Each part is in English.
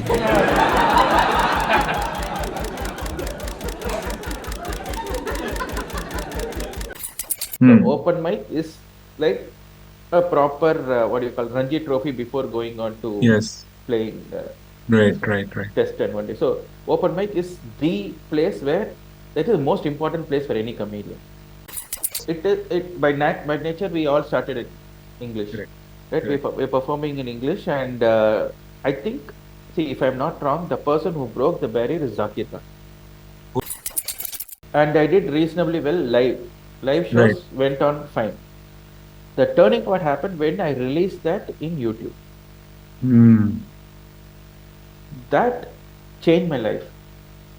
So Hmm. open mic is like a proper what do you call Ranji Trophy before going on to Yes. playing Right, this one right, right. test and one day. So open mic is the place where that is the most important place for any comedian. It is it by nature we all started in English, Correct, right? correct. We're performing in English, and I think, see, if I'm not wrong, the person who broke the barrier is Zakir Khan, and I did reasonably well live. Live Right. shows went on fine. The turning point happened when I released that in YouTube. Hmm. That changed my life,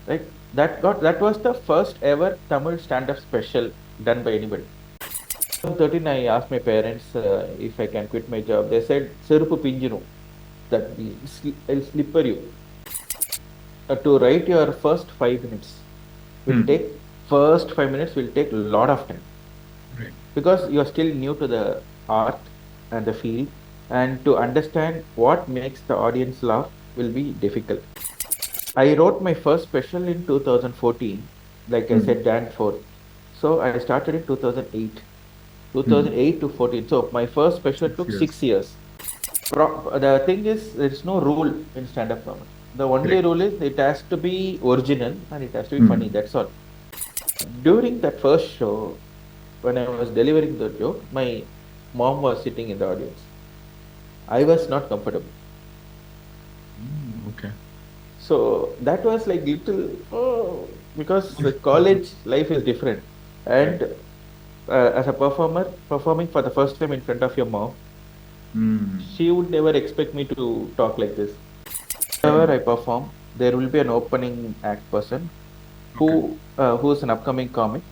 right? That was the first ever Tamil stand-up special done by anybody. 13, I asked my parents if I can quit my job. They said, "Serupu pinjirum, that I'll slipper you." To write your first 5 minutes will Hmm. take first 5 minutes will take a lot of time Right. because you are still new to the art and the field, and to understand what makes the audience laugh will be difficult. I wrote my first special in 2014, like I Hmm. said, Jan 4th. So I started in 2008, Hmm. 2008 to 14. So my first special 6 took years. 6 years. The thing is, there is no rule in stand-up comedy. The only Correct. rule is it has to be original and it has to be funny. Hmm. That's all. During that first show, when I was delivering the joke, my mom was sitting in the audience. I was not comfortable. Okay. So that was like little, oh, because the college life is different. Right. And as a performer, performing for the first time in front of your mom, Hmm. she would never expect me to talk like this. Whenever Hmm. I perform, there will be an opening act person Okay. who's an upcoming comic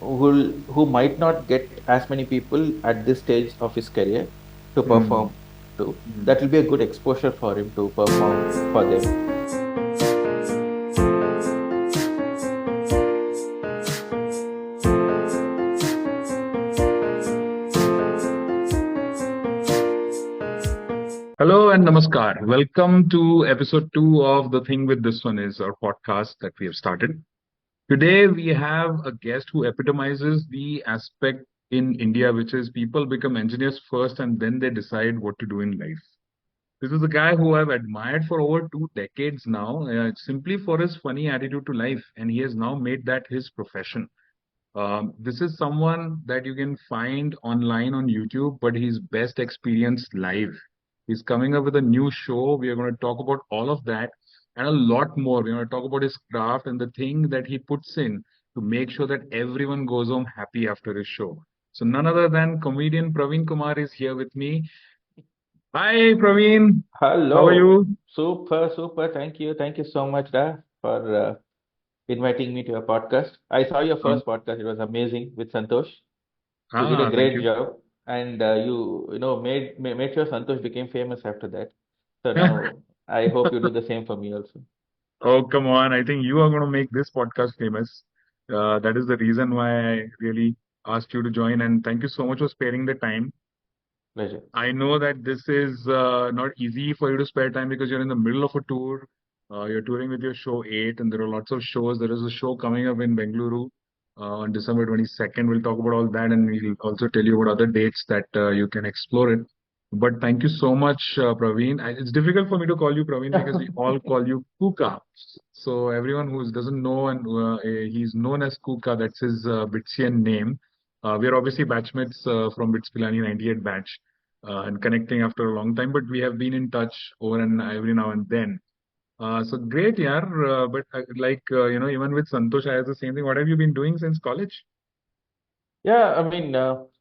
who might not get as many people at this stage of his career to Hmm. perform to. Hmm. That will be a good exposure for him to perform for them. Hello and namaskar. Welcome to episode 2 of The Thing with This One Is, our podcast that we have started. Today we have a guest who epitomizes the aspect in India, which is people become engineers first and then they decide what to do in life. This is a guy who I've admired for over 2 decades now, simply for his funny attitude to life, and he has now made that his profession. This is someone that you can find online on YouTube, but he's best experienced live. He's coming up with a new show. We are going to talk about all of that and a lot more. We're going to talk about his craft and the thing that he puts in to make sure that everyone goes home happy after his show. So none other than comedian Praveen Kumar is here with me. Hi, Praveen. How are Hello. you? Super, super. Thank you. Thank you so much, Da, for inviting me to your podcast. I saw your Um, first podcast. It was amazing with Santosh. You did a Thank great you. job, and you made sure Santosh became famous after that. So now I hope you do the same for me also. Oh, come on. I think you are going to make this podcast famous. That is the reason why I really asked you to join. And thank you so much for sparing the time. Pleasure. I know that this is not easy for you to spare time because you're in the middle of a tour. You're touring with your show 8, and there are lots of shows. There is a show coming up in Bengaluru on December 22nd. We'll talk about all that, and we'll also tell you about other dates that you can explore it. But thank you so much, Praveen. It's difficult for me to call you Praveen because we all call you Kuka. So everyone who doesn't know, and he's known as Kuka, that's his Bitsian name. We are obviously batchmates from BITS Pilani 98 batch and connecting after a long time, but we have been in touch over and every now and then. So great, yeah. But even with Santosh, I have the same thing. What have you been doing since college? Yeah, I mean,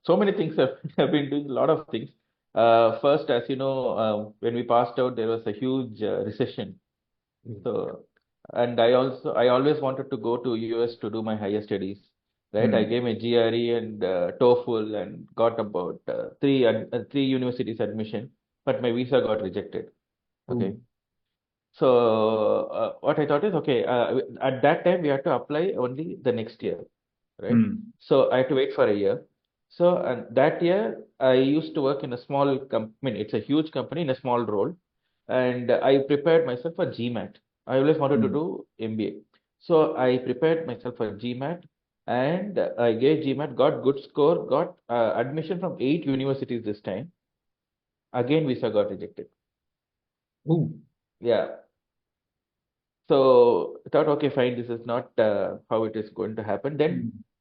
so many things have, have been doing a lot of things. First, as you know, when we passed out, there was a huge recession. So, and I always wanted to go to US to do my higher studies, right? I Hmm. gave my GRE and TOEFL and got about three universities admission, but my visa got rejected. Ooh. Okay. So, what I thought is, okay, at that time we had to apply only the next year, right? Hmm. So I had to wait for a year. So, and that year I used to work in a small company. It's a huge company in a small role. and I prepared myself for GMAT. I always wanted to Hmm. do MBA. So I prepared myself for GMAT and I gave GMAT, got good score, got admission from 8 universities this time. Again, visa got rejected. Oh. Yeah. So I thought, okay, fine, this is not how it is going to happen. Then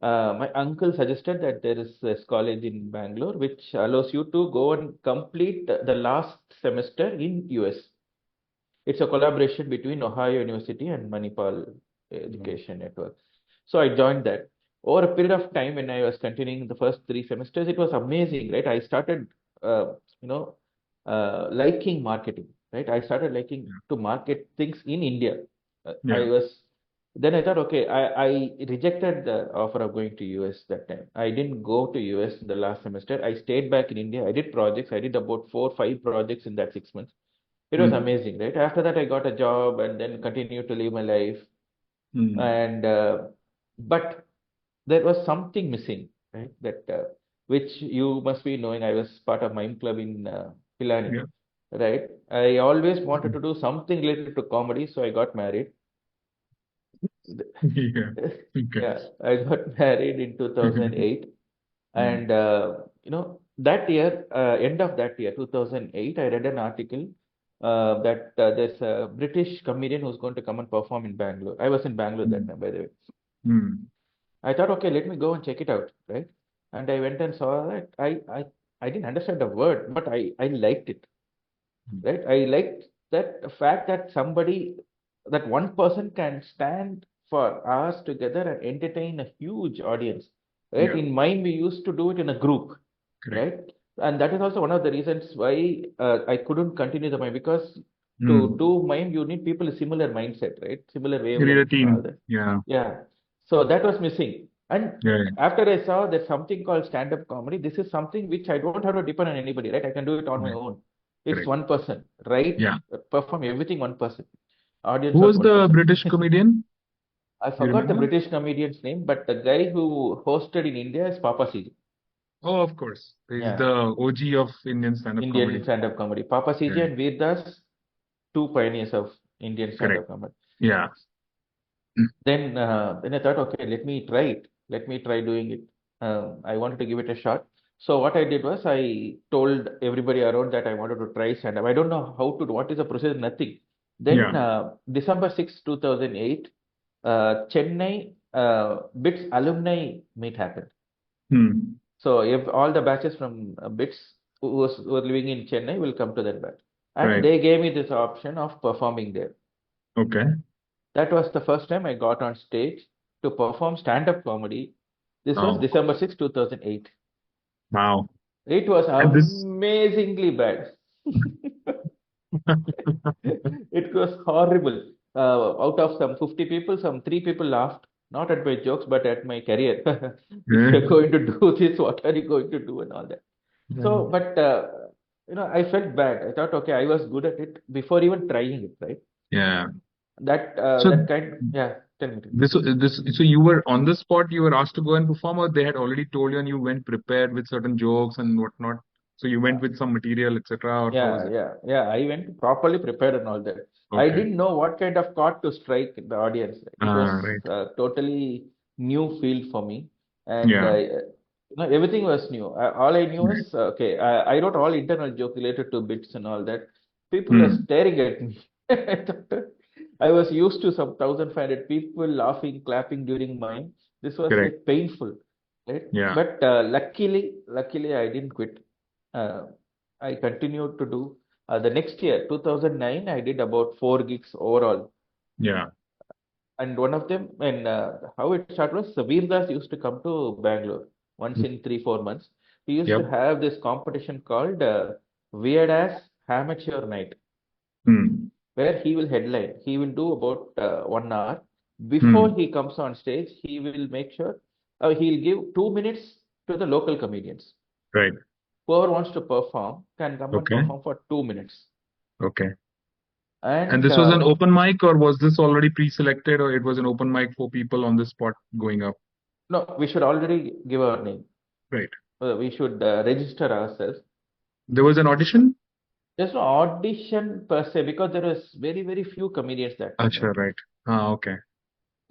Hmm. my uncle suggested that there is this college in Bangalore which allows you to go and complete the last semester in US. It's a collaboration between Ohio University and Manipal Hmm. Education Network. So I joined that. Over a period of time, when I was continuing the first 3 semesters, it was amazing, right? I started, you know, liking marketing, right? I started liking Yeah. to market things in India. I Yeah. was then I thought, okay, I rejected the offer of going to US that time. I didn't go to US in the last semester. I stayed back in India. I did projects. I did about 4, 5 projects in that 6 months. It was Hmm. amazing, right? After that, I got a job and then continued to live my life. Hmm. And but there was something missing, right? That which you must be knowing. I was part of Mime Club in Pilani, Yeah. right? I always wanted Hmm. to do something related to comedy, so I got married. Yeah. Okay. Yeah, I got married in 2008, Hmm. and that year, end of that year, 2008, I read an article that there's a British comedian who's going to come and perform in Bangalore. I was in Bangalore that Hmm. time, by the way. Hmm. I thought, okay, let me go and check it out, right? And I went and saw that. I didn't understand the word, but I liked it, Hmm. right? I liked that fact that that one person can stand for hours together and entertain a huge audience, right? Yeah. In mine, we used to do it in a group, Correct. right? And that is also one of the reasons why I couldn't continue the mime because to Hmm. do mime, you need people with similar mindset, right? Similar You need a wavelengths and all team. that. Yeah. Yeah. So that was missing. And Yeah. Yeah. after I saw there's something called stand-up comedy, this is something which I don't have to depend on anybody, right? I can do it on my Right. own. It's Correct. one person, right? Yeah. Perform everything one person. Who Audience was was one the person. British comedian? I You forgot the remember? British comedian's name, but the guy who hosted in India is Papa CJ. Oh, of course. He's Yeah, the OG of Indian stand-up Indian comedy. stand-up comedy. Papa CJ Right. and Veer Das, two pioneers of Indian Correct. stand-up comedy. Yeah. Then I thought, okay, let me try it. Let me try doing it. I wanted to give it a shot. So what I did was I told everybody around that I wanted to try stand-up. I don't know how to do, what is the process, nothing. Then Yeah. December 6, 2008, Chennai BITS alumni meet happened. Hmm. So if all the batches from BITS who were living in Chennai will come to that batch. And Right. they gave me this option of performing there. Okay. That was the first time I got on stage to perform stand-up comedy. This was Wow. December 6, 2008. Wow. It was And this. amazingly bad. It was horrible. Out of some 50 people, some 3 people laughed, not at my jokes, but at my career. If you're going to do this, what are you going to do and all that? So, Yeah. but I felt bad. I thought, okay, I was good at it before even trying it, right? Yeah. That So kind, yeah. Tell me. this so you were on the spot, you were asked to go and perform, or they had already told you and you went prepared with certain jokes and whatnot. So you went with some material, etc., or how was it? Yeah. I went properly prepared and all that. I Okay. didn't know what kind of chord to strike the audience. It Ah, was right. a totally new field for me, and Yeah. everything was new. All I knew Right. was okay. I wrote all internal jokes related to bits and all that. People were Hmm. staring at me. I was used to some 1,500 people laughing, clapping during mine. This was Correct. like painful, right? Yeah. But luckily, I didn't quit. Uh, I continued to do. The next year, 2009, I did about 4 gigs overall. Yeah. And one of them, and how it started was Sabir Das used to come to Bangalore once in 3, 4 months. He used to Yep. have this competition called Weird Ass Amateur Night, Hmm. where he will headline. He will do about 1 hour. Before Hmm. he comes on stage, he will make sure he'll give 2 minutes to the local comedians. Right. Whoever wants to perform can come and Okay. perform for 2 minutes. Okay. And And this was an open mic, or was this already pre-selected, or it was an open mic for people on the spot going up? no, we should already give our name. Right. We should register ourselves. There was an audition? There's no audition per se because there was very, very few comedians that time, Acha, right? right. Ah, okay.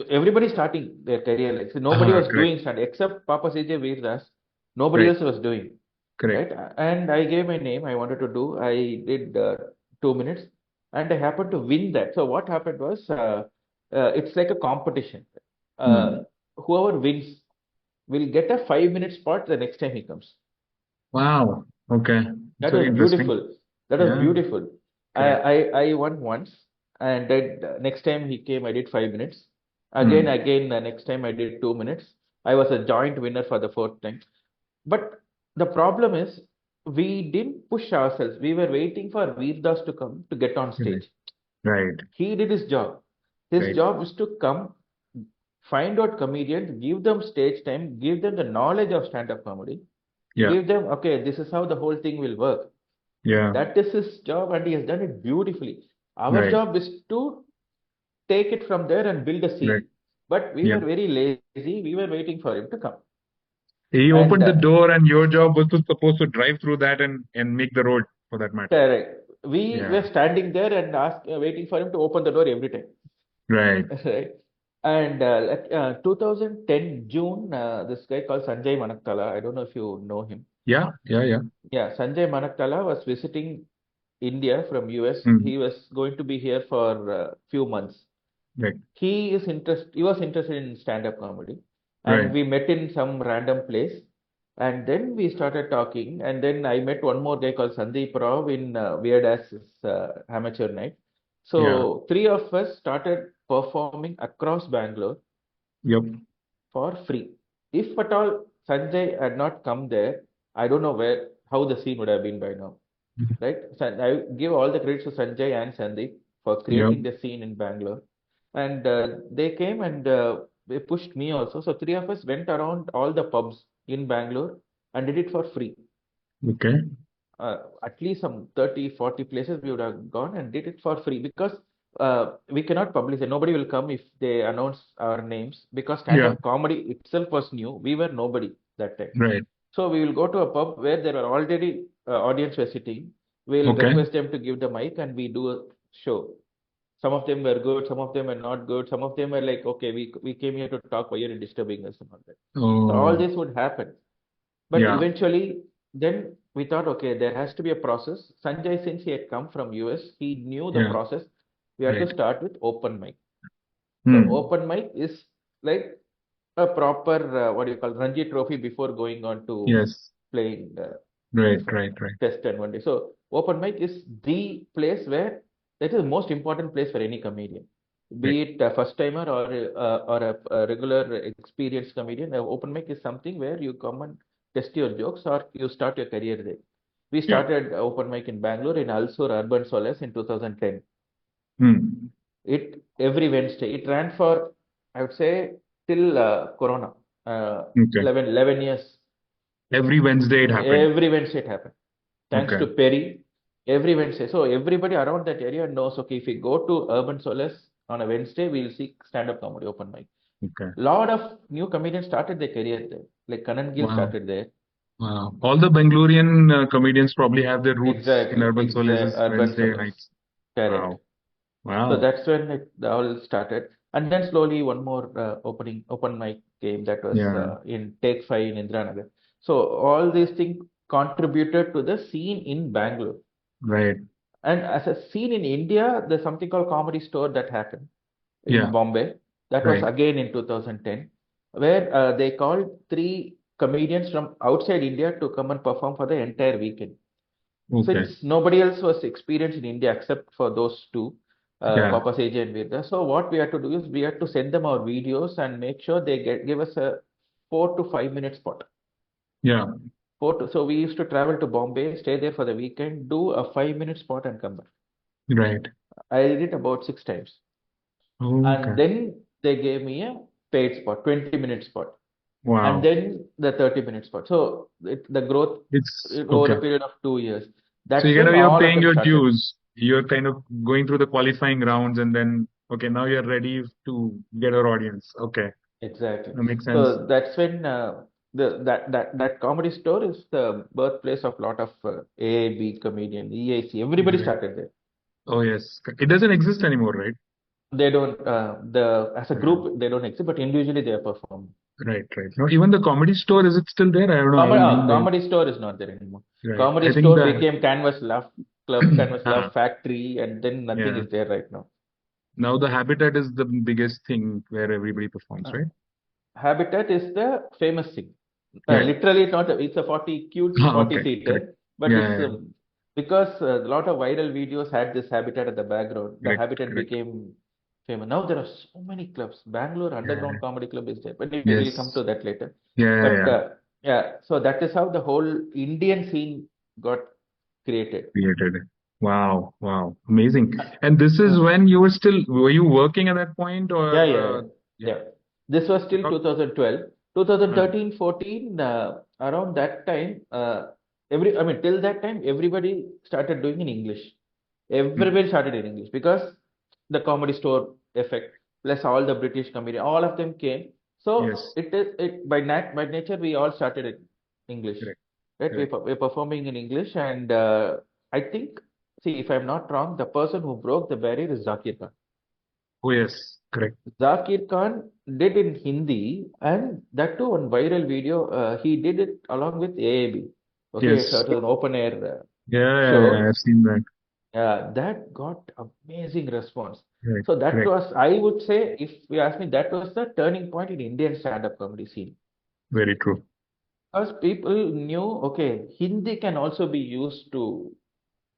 Everybody starting their career like so nobody Ah, was correct. doing stand except Papa CJ Veerdas. Nobody Right. else was doing, Correct. right? And I gave my name. I wanted to do. I did 2 minutes, and I happened to win that. So what happened was, it's like a competition. Uh, Hmm. whoever wins will get a 5 minute spot the next time he comes. Wow. Okay. It's That very was interesting. beautiful. That was Yeah. beautiful. Correct. I won once, and then next time he came, I did 5 minutes. Hmm. Again, next time I did 2 minutes. I was a joint winner for the fourth time. But the problem is, we didn't push ourselves. We were waiting for Veerdas to come to get on Right. stage. Right. He did his job. His Right. job is to come, find out comedians, give them stage time, give them the knowledge of stand-up comedy, Yeah. give them, okay, this is how the whole thing will work. Yeah. That is his job, and he has done it beautifully. Our Right. job is to take it from there and build a Right. scene. But we were Yep. very lazy. We were waiting for him to come. He And opened the door, and your job was to supposed to drive through that and make the road for that matter. correct. We Yeah. were standing there and waiting for him to open the door every time. Right. Right. And 2010 June, this guy called Sanjay Manaktala. I don't know if you know him. Yeah. Yeah. Yeah. Yeah, Sanjay Manaktala was visiting India from US. Hmm. He was going to be here for a few months. Right. He was interested in stand-up comedy, Right. and we met in some random place, and then we started talking, and then I met one more guy called Sandeep Rao in Weird Ass's amateur night. Yeah. So three of us started performing across Bangalore Yep. for free. If at all Sanjay had not come there, I don't know where how the scene would have been by now, right? So I give all the credits to Sanjay and Sandeep for Yep. creating the scene in Bangalore. And they came and they pushed me also. So three of us went around all the pubs in Bangalore and did it for free. Okay. At least some 30, 40 places we would have gone and did it for free because we cannot publish it. Nobody will come if they announce our names because Yeah. stand-up comedy itself was new. We were nobody that time. Right. So we will go to a pub where there are already audience were sitting. We'll Okay. request them to give the mic and we do a show. Some of them were good, some of them were not good. Some of them were like, okay, we came here to talk, why are you disturbing us and all that. So all Oh. this would happen. But Yeah. eventually, then we thought, okay, there has to be a process. Sanjay, since he had come from US, he knew the Yeah. process. We had to Right. start with open mic. So Hmm. open mic is like a proper what do you call Ranji Trophy before going on to Yes. playing Right. this one Right. Right. test and one day. So open mic is the place where that is the most important place for any comedian, Right. be it a first timer or a regular experienced comedian. Open mic is something where you come and test your jokes or you start your career there. We Yeah. started open mic in Bangalore in Alsur Urban Solace in 2010. Hmm. It every Wednesday. It ran for I would say till Corona, Okay. 11 years. Every Wednesday it happened. Every Wednesday it happened. Thanks Okay. to Perry, every Wednesday. So everybody around that area knows, okay, if we go to Urban Solace on a Wednesday, we'll see stand-up comedy open mic. Okay. Lot of new comedians started their career there. Like Kanan Gill Wow. started there. Wow. All the Bangalorean comedians probably have their roots in Exactly, Urban Solace's Urban Wednesday Solace. nights. Correct. Wow. So Wow. that's when it all started. And then slowly one more open mic came that was Yeah. in Take Five in Indranagar. So all these things contributed to the scene in Bangalore. Right. And as a scene in India, there's something called Comedy Store that happened in Yeah. Bombay. That was Right. again in 2010, where they called three comedians from outside India to come and perform for the entire weekend. Okay. Since nobody else was experienced in India except for those two, Yeah. Papa Sage and Virga. So what we had to do is we had to send them our videos and make sure they give us a 4 to 5 minute spot. Yeah. So we used to travel to Bombay, stay there for the weekend, do a 5 minute spot and come back. Right. I did it about 6 times. Okay. And then they gave me a paid spot, 20 minute spot. And Wow. then the 30 minute spot. So the growth It's over okay. a period of 2 years. So That's you when you're all of paying them your started. dues. You're kind of going through the qualifying rounds and then okay, now you're ready to get our audience. Okay. Exactly. That makes sense. So that's when that comedy store is the birthplace of lot of AAB comedian, EAC. Everybody Right. started there. Oh, yes. It doesn't exist anymore, right? They don't the as a Yeah. group they don't exist, but individually they are performing. Right, right. No, even the comedy store, is it still there? I don't know. I haven't been there. Comedy store is not there anymore. Right. Comedy I think store the became Canvas Love Club, Canvas Ah, Love Factory, and then nothing yeah. is there right now. Now the Habitat is the biggest thing where everybody performs, Uh, right? Habitat is the famous thing. Right. Literally, it's not. It's a 40 cute Okay. 40 Correct. seater, but Yeah, it's yeah, because a lot of viral videos had this Habitat at the background. The correct, Habitat correct. became famous. Now there are so many clubs. Bangalore Yeah. Underground Comedy Club is there, but we'll come Yes. to that later. Yeah, yeah, But yeah. yeah, so that is how the whole Indian scene got created. Created it. Wow, wow. Amazing. And this is Uh, when you were still, were you working at that point Yeah, or yeah, yeah. yeah. Yeah. This was till Because, 2012. uh, 2013, 14, around that time, I mean, till that time, everybody started doing in English. mm, Everybody started in English because the comedy store effect, plus all the British comedian, all of them came. So yes, it is it by nature we all started in English, correct, right? correct. We're performing in English, and I think, see, if I'm not wrong, the person who broke the barrier is Zakir Khan. Oh, yes, correct. Zakir Khan did in Hindi, and that too on viral video. He did it along with AAB. Okay, so Yes. it was an open air Yeah, yeah, yeah. show. I've seen that. That got amazing response. Correct, So that correct. was, I would say, if you ask me, that was the turning point in Indian stand-up comedy scene. Very true. Because people knew, okay, Hindi can also be used to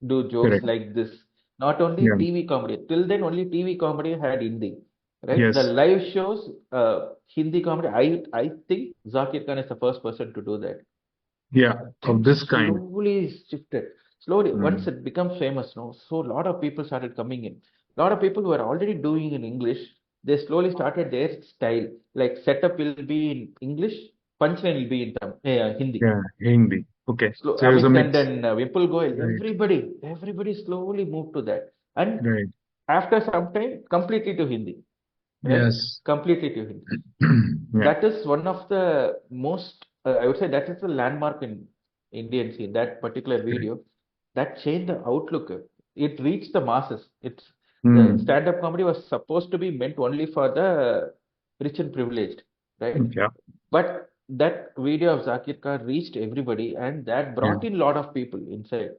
do jokes Correct. like this. Not only Yeah. TV comedy. Till then, only TV comedy had Hindi, right? The Yes. live shows, Hindi comedy. I think Zakir Khan is the first person to do that. Yeah. Of Then this kind. slowly shifted. Slowly, once Mm. it becomes famous, no, so a lot of people started coming in. A lot of people who were already doing in English, they slowly started their style. Like setup will be in English, punchline will be in Hindi. Yeah. Hindi. Okay. Slow, So there's a Amit mix. Tandon, Vipul Goyal, Right. everybody slowly moved to that. And Right. after some time, completely to Hindi, right? Yes. Completely to Hindi. Yeah. That is one of the most, I would say that is the landmark in Indian scene, that particular Correct. video. That changed the outlook. It reached the masses. It's the Mm. stand-up comedy was supposed to be meant only for the rich and privileged, right? Yeah. But that video of Zakir Khan reached everybody, and that Yeah. brought in a lot of people inside.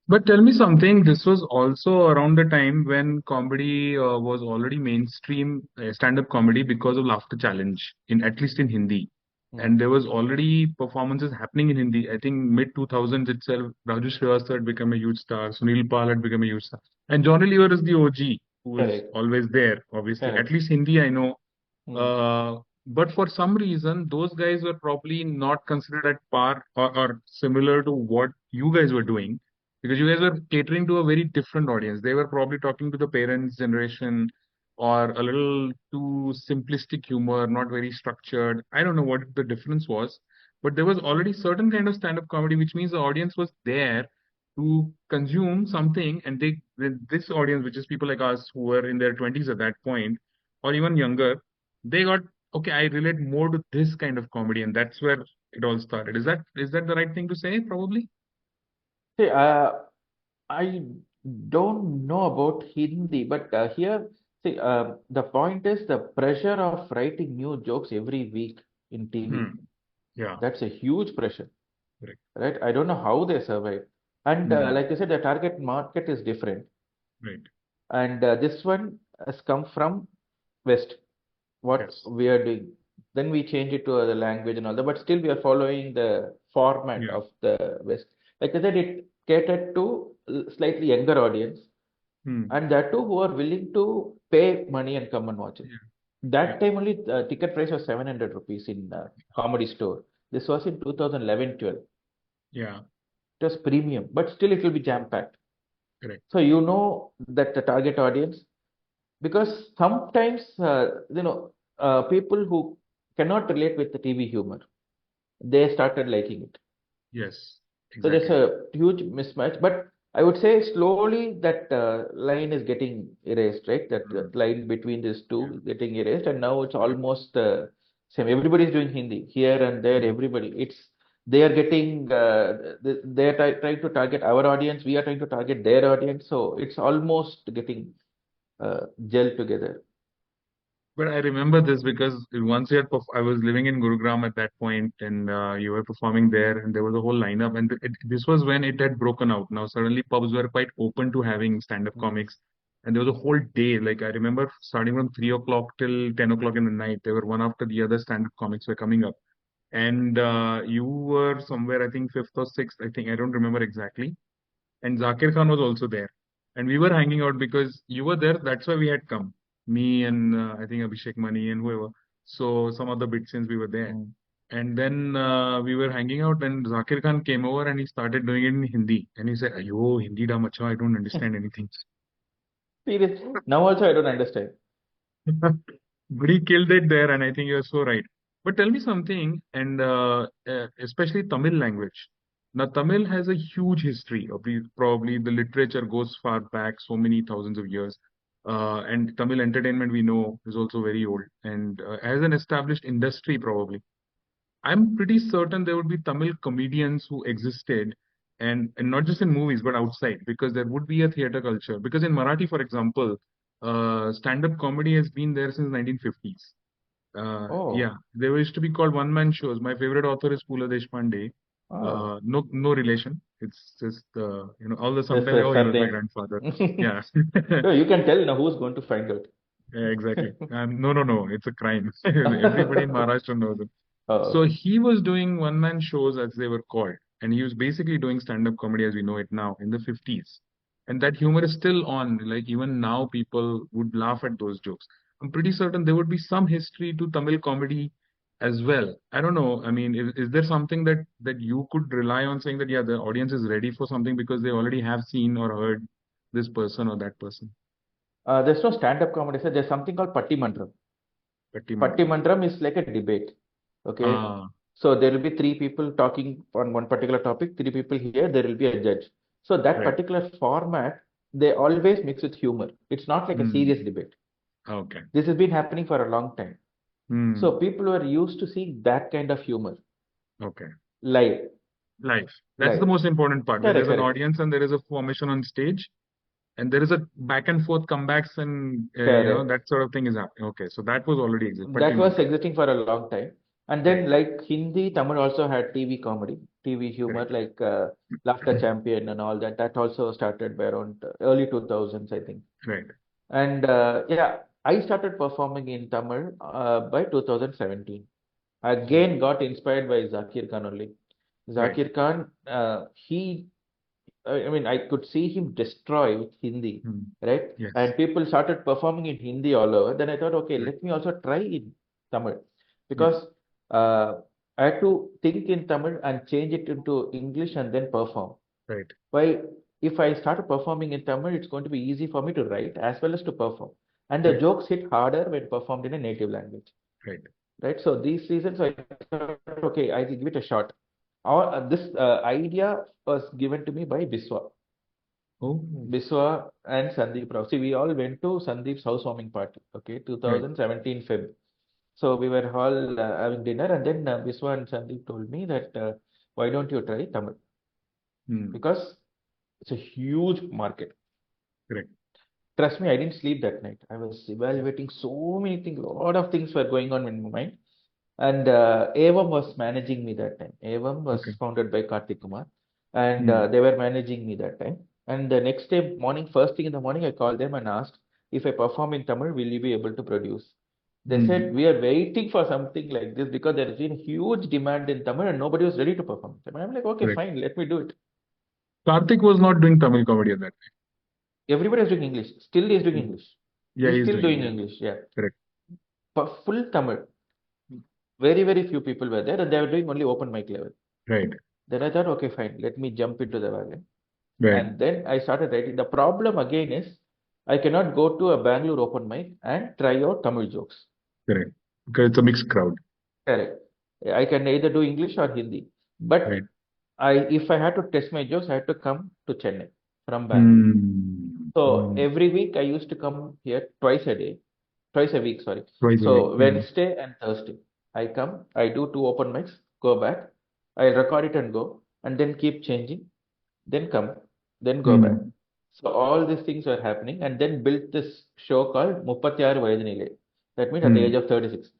But tell me something, this was also around the time when comedy was already mainstream, stand-up comedy because of Laughter Challenge, in at least in Hindi. Hmm. And there was already performances happening in Hindi. I think mid 2000s itself, Raju Srivastava had become a huge star, Sunil Pal had become a huge star. And Johnny Lever is the OG, who is Correct, always there, obviously. At correct. least Hindi, I know. Hmm. But for some reason, those guys were probably not considered at par or similar to what you guys were doing because you guys were catering to a very different audience. They were probably talking to the parents' generation or a little too simplistic humor, not very structured. I don't know what the difference was, but there was already certain kind of stand-up comedy, which means the audience was there to consume something, and this audience, which is people like us who were in their 20s at that point, or even younger, they got okay. I relate more to this kind of comedy, and that's where it all started. Is that the right thing to say? Probably. See, I don't know about Hindi, but here, see, the point is the pressure of writing new jokes every week in TV. Hmm. Yeah. That's a huge pressure, Correct. right? I don't know how they survive. And Hmm. like I said, the target market is different. Right. And this one has come from West, what Yes. we are doing. Then we change it to other language and all that, but still we are following the format Yeah. of the West. Like I said, it catered to slightly younger audience, Hmm. and that too who are willing to pay money and come and watch it. Yeah. Yeah. That time only ticket price was 700 rupees in comedy store. This was in 2011-12. Yeah. It was premium, but still it will be jam packed. Correct. So you know that the target audience, because sometimes people who cannot relate with the TV humor, they started liking it. Yes. So there's Exactly. a huge mismatch, but I would say slowly that line is getting erased, right? That Hmm. line between these two Yeah. is getting erased, and now it's almost Same. Everybody is doing Hindi here and there. Everybody. They are getting. They are trying to target our audience. We are trying to target their audience. So it's almost getting gel together. But I remember this because once you had, I was living in Gurugram at that point, and you were performing there, and there was a whole lineup, and this was when it had broken out. Now suddenly pubs were quite open to having stand-up Mm. comics, and there was a whole day. Like I remember starting from 3 o'clock till 10 o'clock in the night, there were one after the other stand-up comics were coming up, and you were somewhere, I think fifth or sixth, I think I don't remember exactly, and Zakir Khan was also there. And we were hanging out because you were there. That's why we had come. Me and I think Abhishek Mani and whoever. So some other bits since we were there. Mm. And then we were hanging out, and Zakir Khan came over and he started doing it in Hindi. And he said, "Ayo, Hindi da macha, I don't understand anything." Seriously. Now also I don't understand. But he killed it there, and I think you're so right. But tell me something, and especially Tamil language. Now, Tamil has a huge history. Probably the literature goes far back, so many thousands of years. And Tamil entertainment, we know, is also very old and has an established industry, probably. I'm pretty certain there would be Tamil comedians who existed, and not just in movies but outside, because there would be a theater culture. Because in Marathi, for example, stand-up comedy has been there since 1950s. Oh. Yeah, they used to be called one-man shows. My favorite author is Pula Deshpande. Oh. No relation. It's just all the That's sometimes, a oh, he was my surname. grandfather. Yeah. No, you can tell now who's going to find out. Yeah, exactly. No, it's a crime. Everybody in Maharashtra knows it. So Oh. he was doing one-man shows, as they were called, and he was basically doing stand-up comedy as we know it now in the 50s. And that humor is still on. Like even now, people would laugh at those jokes. I'm pretty certain there would be some history to Tamil comedy as well. I don't know. I mean, is there something that you could rely on saying that, yeah, the audience is ready for something because they already have seen or heard this person or that person? There's no stand-up comedy, sir. There's something called Patti Mandram. Patti Patti Mandram. Mandram is like a debate. Okay. Ah, So there will be three people talking on one particular topic, three people here, there will be a judge. So that right. particular format, they always mix with humor. It's not like a Hmm. serious debate. Okay. This has been happening for a long time. So Hmm. people were used to seeing that kind of humor Okay. live, Life. That's the live. most important part, where Correct, there's an correct, audience and there is a formation on stage, and there is a back and forth comebacks, and correct. that sort of thing is happening. Okay, so that was already exist. Patti That was Mandram. existing for a long time. And Right. then like Hindi, Tamil also had TV comedy, TV humor Correct. like Laughter Champion and all that. That also started by around early 2000s, I think. Right. And yeah, I started performing in Tamil by 2017. Oh, Again, got inspired by Zakir Khan only. right. Zakir Khan, I mean, I could see him destroy with Hindi, Hmm. right? Yes. And people started performing in Hindi all over. Then I thought, okay, Right. let me also try in Tamil Yes. because uh, I had to think in Tamil and change it into English and then perform. Right. While if I started performing in Tamil, it's going to be easy for me to write as well as to perform. And the Right. jokes hit harder when performed in a native language, Right. right? So these reasons I thought, okay, I will give it a shot. This idea was given to me by Biswa. Oh, Biswa and Sandeep Rao. See, we all went to Sandeep's housewarming party, okay, right. 2017 Feb. So we were all having dinner, and then Biswa and Sandeep told me that why don't you try Tamil? Hmm. Because it's a huge market. Correct. Trust me, I didn't sleep that night. I was evaluating so many things, a lot of things were going on in my mind. And Avam was managing me that time. Avam Okay. was founded by Karthik Kumar, and Hmm. they were managing me that time. And the next day morning, first thing in the morning, I called them and asked if I perform in Tamil, will you be able to produce? They said Hmm. we are waiting for something like this because there has been huge demand in Tamil and nobody was ready to perform. I'm like, okay, Correct. fine, let me do it. Karthik was not doing Tamil comedy at that time. Everybody is doing English. Still, he is doing Hmm. English. Yeah, He's he's still doing doing English. English. Yeah, Correct. but full Tamil. Very, very few people were there, and they were doing only open mic level. Right. Then I thought, okay, fine, let me jump into the wagon. Right. And then I started writing. The problem again is I cannot go to a Bangalore open mic and try out Tamil jokes. Correct. Because it's a mixed crowd. Correct. I can either do English or Hindi. Right. But if I had to test my jokes, I had to come to Chennai from Bangalore. Hmm. So Hmm. every week I used to come here twice a week, sorry. Twice a week. So Hmm. Wednesday and Thursday. I come, I do two open mics, go back, I record it and go, and then keep changing, then come, then go back. Hmm. So all these things were happening, and then built this show called Muppatyaru Vayadinile. That means at the age Hmm. of 36.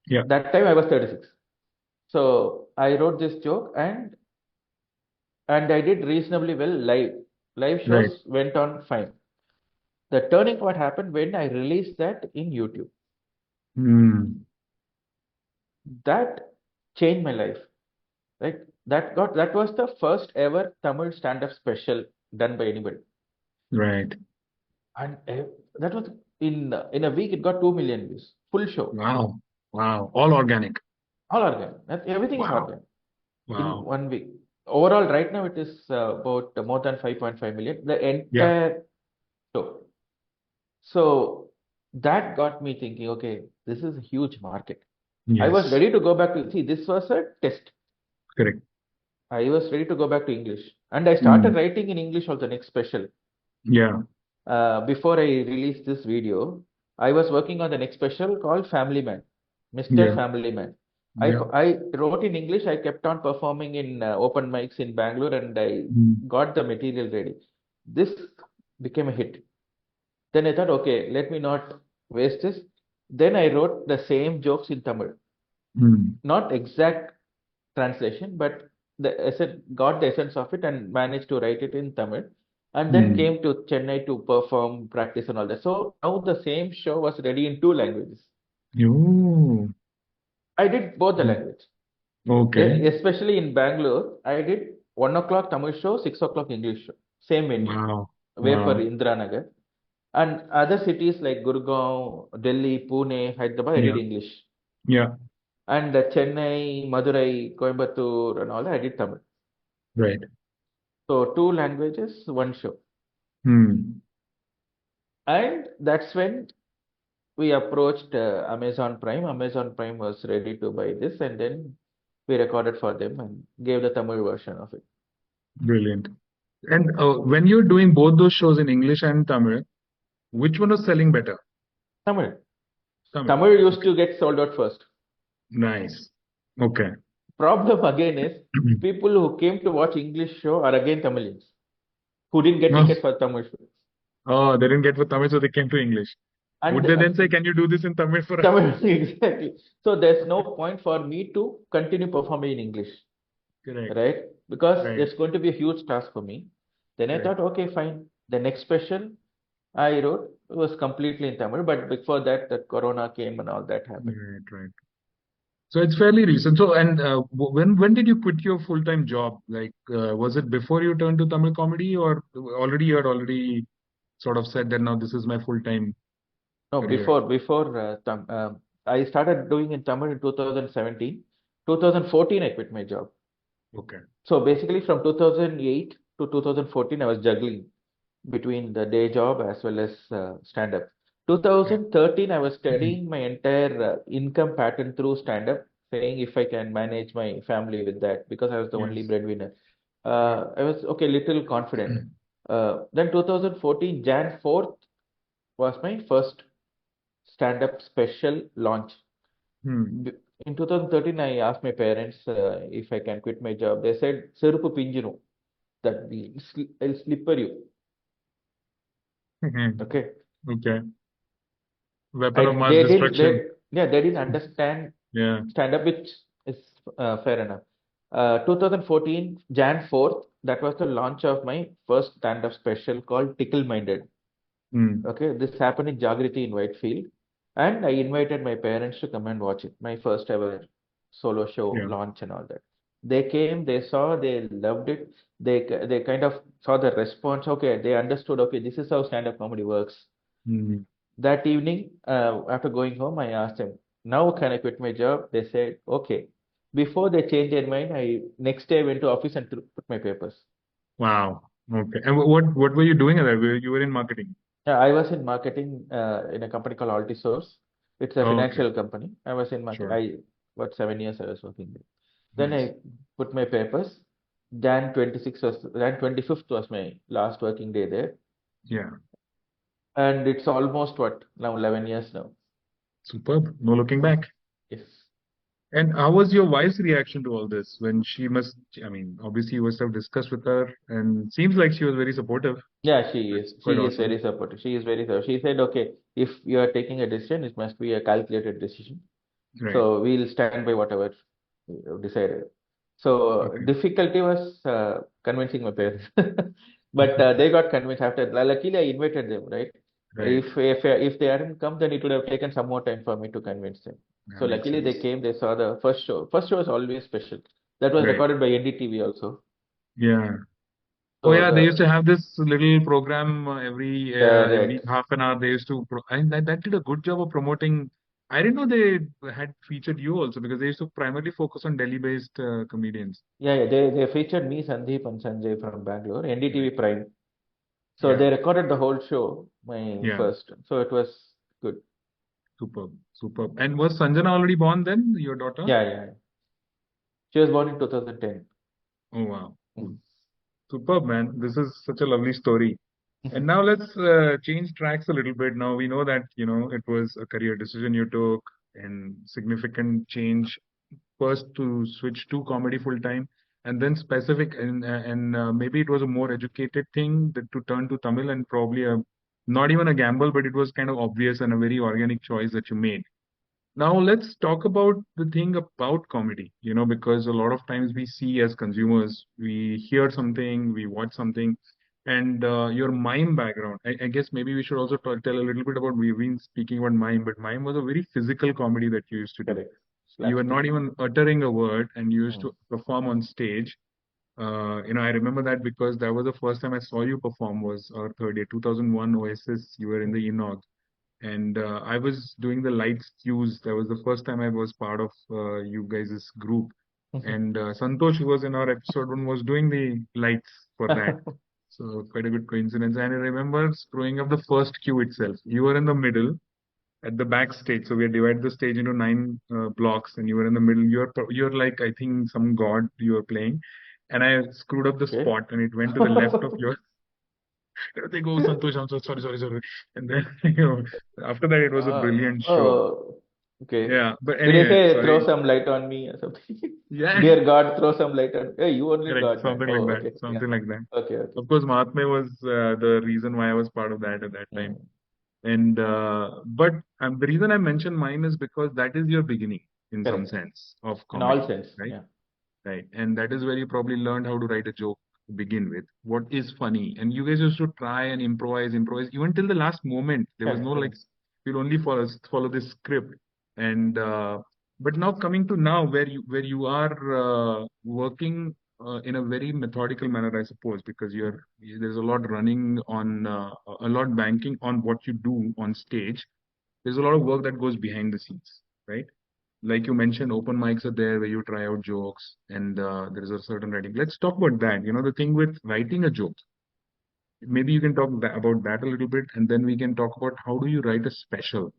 Yeah. That time I was 36. So I wrote this joke, and I did reasonably well live. Live Right. shows went on fine. The turning point happened when I released that in YouTube. Hmm. That changed my life. Right? That was the first ever Tamil stand-up special done by anybody. Right. And that was in a week it got 2 million views. Full show. Wow. Wow. All organic. All organic. Everything is Wow. organic in Wow. 1 week. Overall, right now it is about more than 5.5 million. The Yeah. entire show. So that got me thinking, okay, this is a huge market. I was Yes. ready to go back to see this was a test. Correct. I was ready to go back to English. And I started Hmm. writing in English also next special. Yeah. Before I released this video, I was working on the next special called Family Man, Mr. Yeah. Family Man. Yeah. I wrote in English. I kept on performing in open mics in Bangalore, and I Hmm. got the material ready. This became a hit. Then I thought, okay, let me not waste this. Then I wrote the same jokes in Tamil, Hmm. not exact translation, but the essence, got the essence of it and managed to write it in Tamil. And then Hmm. came to Chennai to perform, practice, and all that. So now the same show was ready in two languages. Oh. I did both the Hmm. language. Okay. Especially in Bangalore, I did 1 o'clock Tamil show, 6 o'clock English show. Same venue, Wow. Wafer Wow. Indiranagar. And other cities like Gurgaon, Delhi, Pune, Hyderabad, I did Yeah. English. Yeah. And Chennai, Madurai, Coimbatore, and all that, I did Tamil. Right. So two languages, one show. Hmm. And that's when we approached Amazon Prime. Amazon Prime was ready to buy this, and then we recorded for them and gave the Tamil version of it. Brilliant. And when you're doing both those shows in English and Tamil, which one was selling better? Tamil. Tamil. Tamil used Okay. to get sold out first. Nice. Okay. Problem again is people who came to watch English show are again Tamilians who didn't get Oh, tickets for Tamil show. oh, they didn't get for Tamil, so they came to English. Would And they then say, "Can you do this in Tamil for us?" Tamil, exactly. So there's no point for me to continue performing in English, Correct. right? Because Right. it's going to be a huge task for me. Then I Correct. thought, okay, fine. The next special I wrote was completely in Tamil, but before that, the Corona came and all that happened. Right. Right. So it's fairly recent. So, and when did you quit your full-time job? Like, was it before you turned to Tamil comedy, or already you had already sort of said that now this is my full-time No, career? I started doing in Tamil in 2017. 2014, I quit my job. Okay. So basically, from 2008 to 2014, I was juggling between the day job as well as stand-up. Yeah. 2013, I was studying my entire income pattern through stand-up, saying if I can manage my family with that because I was the only Yes. breadwinner. Right. I was okay, little confident. Then 2014, Jan 4th was my first stand-up special launch. Hmm. B- In 2013, I asked my parents if I can quit my job. They said, "Serupu pinjinu, that will slipper you." Okay. Okay. I Weapon of mass they didn't destruction. they didn't understand Yeah. stand-up, which is fair enough. 2014, Jan 4th, that was the launch of my first stand-up special called Tickle Minded. Hmm. Okay, this happened in Jagriti in Whitefield, and I invited my parents to come and watch it. My first ever solo show Yeah. launch and all that. They came, they saw, they loved it. They kind of saw the response. Okay, they understood. Okay, this is how stand-up comedy works. Hmm. That evening, after going home, I asked them, "Now can I quit my job?" They said, "Okay." Before they changed their mind, I next day I went to office and put my papers. Wow. Okay. And what were you doing at that? You were in marketing. Yeah, I was in marketing in a company called Altisource. It's a Oh, okay. financial company. I was in market. Sure. What 7 years I was working there. Then Nice. I put my papers. Jan 25th was my last working day there, Yeah. and it's almost what now 11 years now. Superb. No looking back. Yes. And how was your wife's reaction to all this when she must, I mean, obviously you must have discussed with her and seems like she was very supportive. Yeah, she is. That's quite She is awesome. very supportive. She is very supportive. She said, okay, if you are taking a decision, it must be a calculated decision. Right. So we'll stand by whatever you decided. So Okay. difficulty was convincing my parents, but they got convinced after. Luckily, I invited them, right? Right. If they hadn't come, then it would have taken some more time for me to convince them. That So makes luckily, they sense. came. They saw the first show. First show was always special. That was Right. recorded by NDTV also. Yeah. Oh So yeah, they used the to have this little program every correct. half an hour. They used to, and that did a good job of promoting. I didn't know they had featured you also because they used to primarily focus on Delhi-based comedians. Yeah, they featured me, Sandeep, and Sanjay from Bangalore, NDTV Right. Prime. So Yeah. they recorded the whole show, my Yeah. first. So it was good. Superb. Superb. And was Sanjana already born then, your daughter? Yeah. She was born in 2010. Oh wow. Cool. Mm. Superb, man. This is such a lovely story. And now let's change tracks a little bit. Now we know that, it was a career decision you took and significant change first to switch to comedy full time and then specific and maybe it was a more educated thing that to turn to Tamil and probably a not even a gamble, but it was kind of obvious and a very organic choice that you made. Now let's talk about the thing about comedy, because a lot of times we see as consumers, we hear something, we watch something, and your mime background. I guess maybe we should also tell a little bit about, we've been speaking about mime, but mime was a very physical comedy that you used to do. Correct. You were Slapstick. not even uttering a word and you used Mm. to perform on stage. I remember that because that was the first time I saw you perform was our third year, 2001 Oasis. You were in the Enoch and I was doing the lights cues. That was the first time I was part of you guys' group. And Santosh, who was in our episode one, was doing the lights for that. So quite a good coincidence. And I remember screwing up the first cue itself. You were in the middle at the backstage. So we had divided the stage into nine blocks, and you were in the middle. You're like I think some god you were playing, and I screwed up the Okay. spot, and it went to the left of your. They go, Santosh, I'm so sorry. And then, after that, it was a brilliant show. Oh, okay. Yeah, but Did I anyway, say throw sorry. some light on me or something? Yeah, Dear God, throw some light on. Hey, you only correct. God, man. Something like Oh, that. okay. Yeah. Something like that. Okay. Of course, Mahatma was the reason why I was part of that at that time. Mm. And but the reason I mentioned mine is because that is your beginning in some Correct. sense of In all comedy, sense. right? Yeah. Right. And that is where you probably learned how to write a joke to begin with. What is funny? And you guys used to try and improvise, even till the last moment. There was no Correct. like, Correct. you'll only follow this script. And but now coming to now where you are working in a very methodical manner, I suppose, because there's a lot running on a lot banking on what you do on stage. There's a lot of work that goes behind the scenes, right? Like you mentioned, open mics are there where you try out jokes and there is a certain writing. Let's talk about that. The thing with writing a joke. Maybe you can talk about that a little bit, and then we can talk about how do you write a special.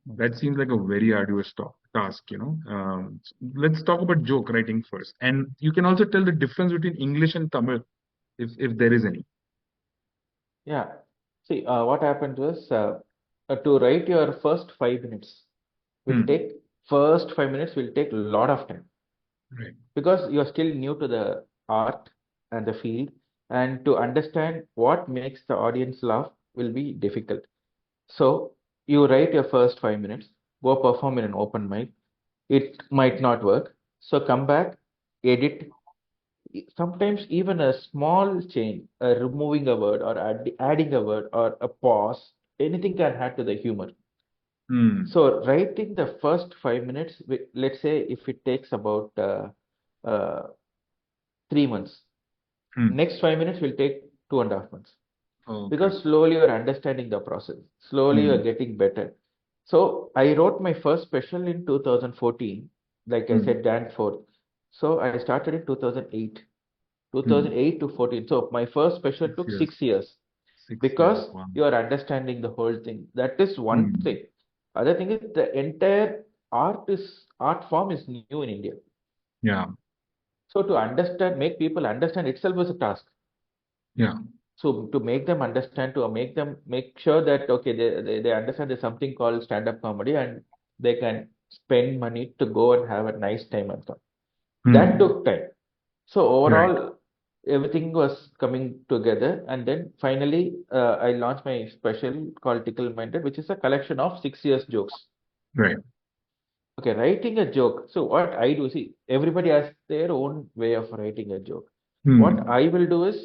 Mm. That seems like a very arduous task. Let's talk about joke writing first, and you can also tell the difference between English and Tamil, if there is any. Yeah. See, what happened was to write your Hmm. first 5 minutes will take a lot of time Right. because you're still new to the art and the field, and to understand what makes the audience laugh will be difficult. So you write your first 5 minutes, go perform in an open mic. It might not work. So come back, edit. Sometimes even a small change, removing a word or adding a word or a pause, anything can add to the humor. Hmm. So writing the first 5 minutes, let's say if it takes about uh, 3 months, Hmm. next 5 minutes will take 2.5 months. Okay. Because slowly you're understanding the process, slowly Hmm. you're getting better. So I wrote my first special in 2014, like I Hmm. said, Jan 4th. So I started in 2008, Hmm. 2008 to 14. So my first special 6 took years. 6 years 6 years. because Wow. you are understanding the whole thing. That is one Hmm. thing. Other thing is the entire art form is new in India. Yeah. So to understand, make people understand itself is a task. Yeah. So to make them understand, to make sure that okay, they understand there's something called stand-up comedy and they can spend money to go and have a nice time and come. That Hmm. took time. So Right. overall, everything was coming together, and then finally, I launched my special called Tickle Minded, which is a collection of 6 years jokes. Right. Okay, writing a joke. So what I do, see, everybody has their own way of writing a joke. What Hmm. I will do is,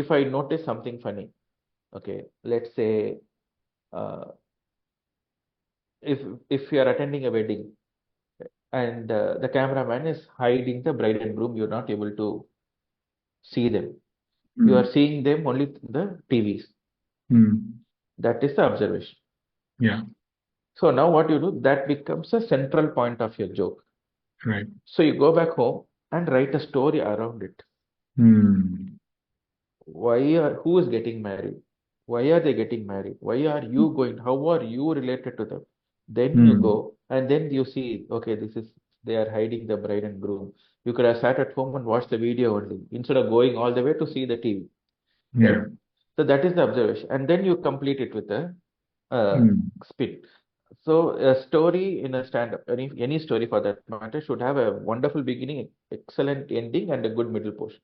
if I notice something funny, okay, let's say, uh, if if you are attending a wedding and the cameraman is hiding the bride and groom, you're not able to see them. You are Hmm. seeing them only in the TVs. Hmm. That is the observation. Yeah. So now what you do, that becomes a central point of your joke. Right. So you go back home and write a story around it. Hmm. Who is getting married? Why are they getting married? Why are you going? How are you related to them? Then you Hmm. go and then you see, okay, this is they are hiding the bride and groom. You could have sat at home and watched the video only instead of going all the way to see the TV, right? Yeah. So that is the observation, and then you complete it with a uh, Hmm. spin. So a story in a stand-up, any story for that matter, should have a wonderful beginning, excellent ending, and a good middle portion.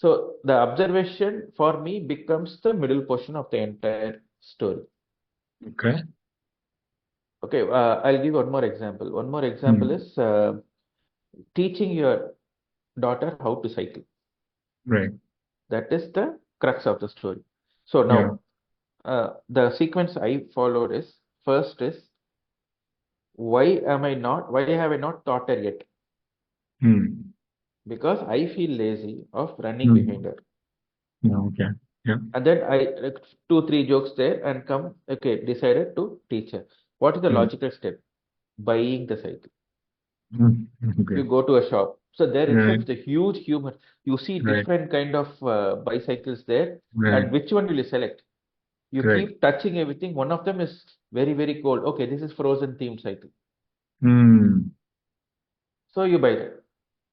So the observation for me becomes the middle portion of the entire story. Okay. Okay, I'll give one more example. One more example Hmm. is teaching your daughter how to cycle. Right. That is the crux of the story. So Yeah. now, the sequence I followed is first is why have I not taught her yet? Hmm. Because I feel lazy of running behind Hmm. her. Yeah. Okay. Yeah. And then I two, three jokes there and come, okay, decided to teach her. What is the Hmm. logical step? Buying the cycle. Hmm. You Okay. go to a shop. So there itself Right. is a huge humor. You see Right. different kind of bicycles there, Right. and which one will you select? You Correct. keep touching everything. One of them is very, very cold. Okay, this is frozen themed cycle. Hmm. So you buy that.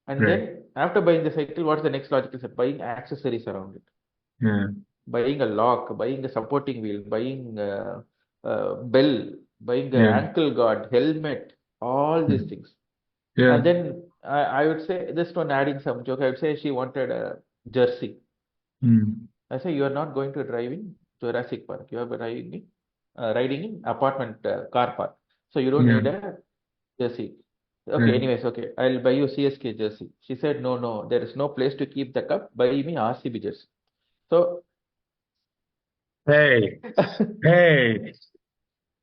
And Right. then after buying the cycle, what's the next logical step? Buying accessories around it. Yeah. Buying a lock, buying a supporting wheel, buying a bell, buying an Yeah. ankle guard, helmet, all these Hmm. things. Yeah. And then I would say, this one adding some joke, I would say she wanted a jersey. Hmm. I say you are not going to drive in Jurassic Park. You are riding in apartment car park. So you don't Yeah. need a jersey. Okay, Right. anyways, okay, I'll buy you CSK jersey. She said, no, no, there is no place to keep the cup. Buy me RCB jersey. So Hey. Hey.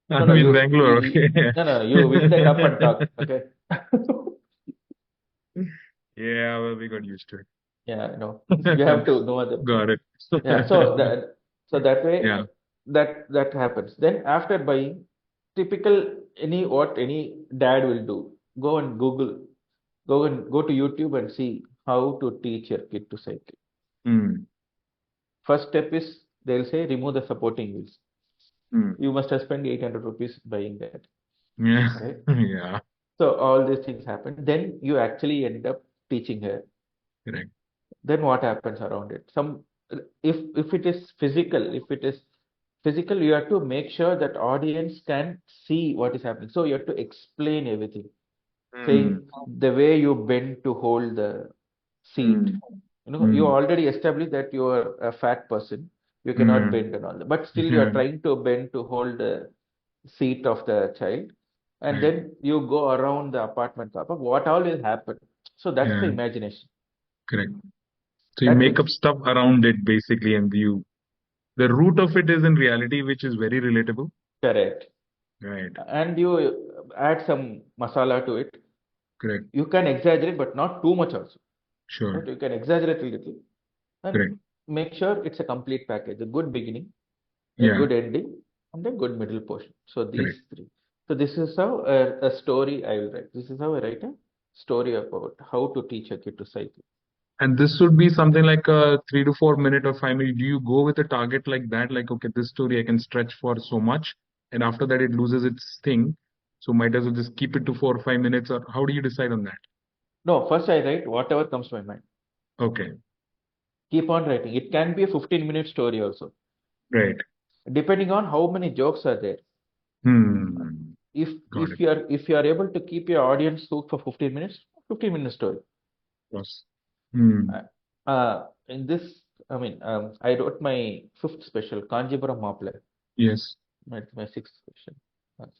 no, I'm no, in Bangalore. Okay. no, no, you win the cup and talk. Okay. Yeah. Well, we got used to Yeah, no, you it. have to know them. Got it. Yeah, so that way Yeah. that happens. Then after buying, typical what any dad will do, go and Google, go to YouTube and see how to teach your kid to cycle. Hmm. First step is they'll say remove the supporting wheels. Hmm. You must have spent 800 rupees buying that, Yeah. right? Yeah. So all these things happen. Then you actually end up teaching her. Correct. Then what happens around it? If it is physical, you have to make sure that audience can see what is happening. So you have to explain everything, Hmm. saying the way you bend to hold the seat. Hmm. You Hmm. already established that you are a fat person, you cannot Hmm. bend and all that, but still you are Yeah. trying to bend to hold the seat of the child, and Right. then you go around the apartment car park. What all will happen? So that's the Yeah. imagination. Correct. So you That make will up stuff around it basically, and the root of it is in reality, which is very relatable. correct. Right. And you add some masala to it. Correct. You can exaggerate, but not too much also. Right? Sure. You can exaggerate a little and Correct. make sure it's a complete package, a good beginning, a Yeah. good ending, and a good middle portion. So Correct. these three. So this is how a story I will write. This is how I write a story about how to teach a kid to cycle. And this should be something like a 3 to 4 minute or 5 minute. Do you go with a target like that? Like, okay, this story I can stretch for so much, and after that it loses its thing. So might as well just keep it to 4 or 5 minutes, or how do you decide on that? No, first I write whatever comes to my mind. Okay. Keep on writing. It can be a 15-minute story also, Right. depending on how many jokes are there. Hmm. If Got it. if you are able to keep your audience hooked for 15 minutes, 15-minute story. Yes. Hmm. In this, I mean, I wrote my fifth special, Kanjipuram Maple. Yes. My sixth special.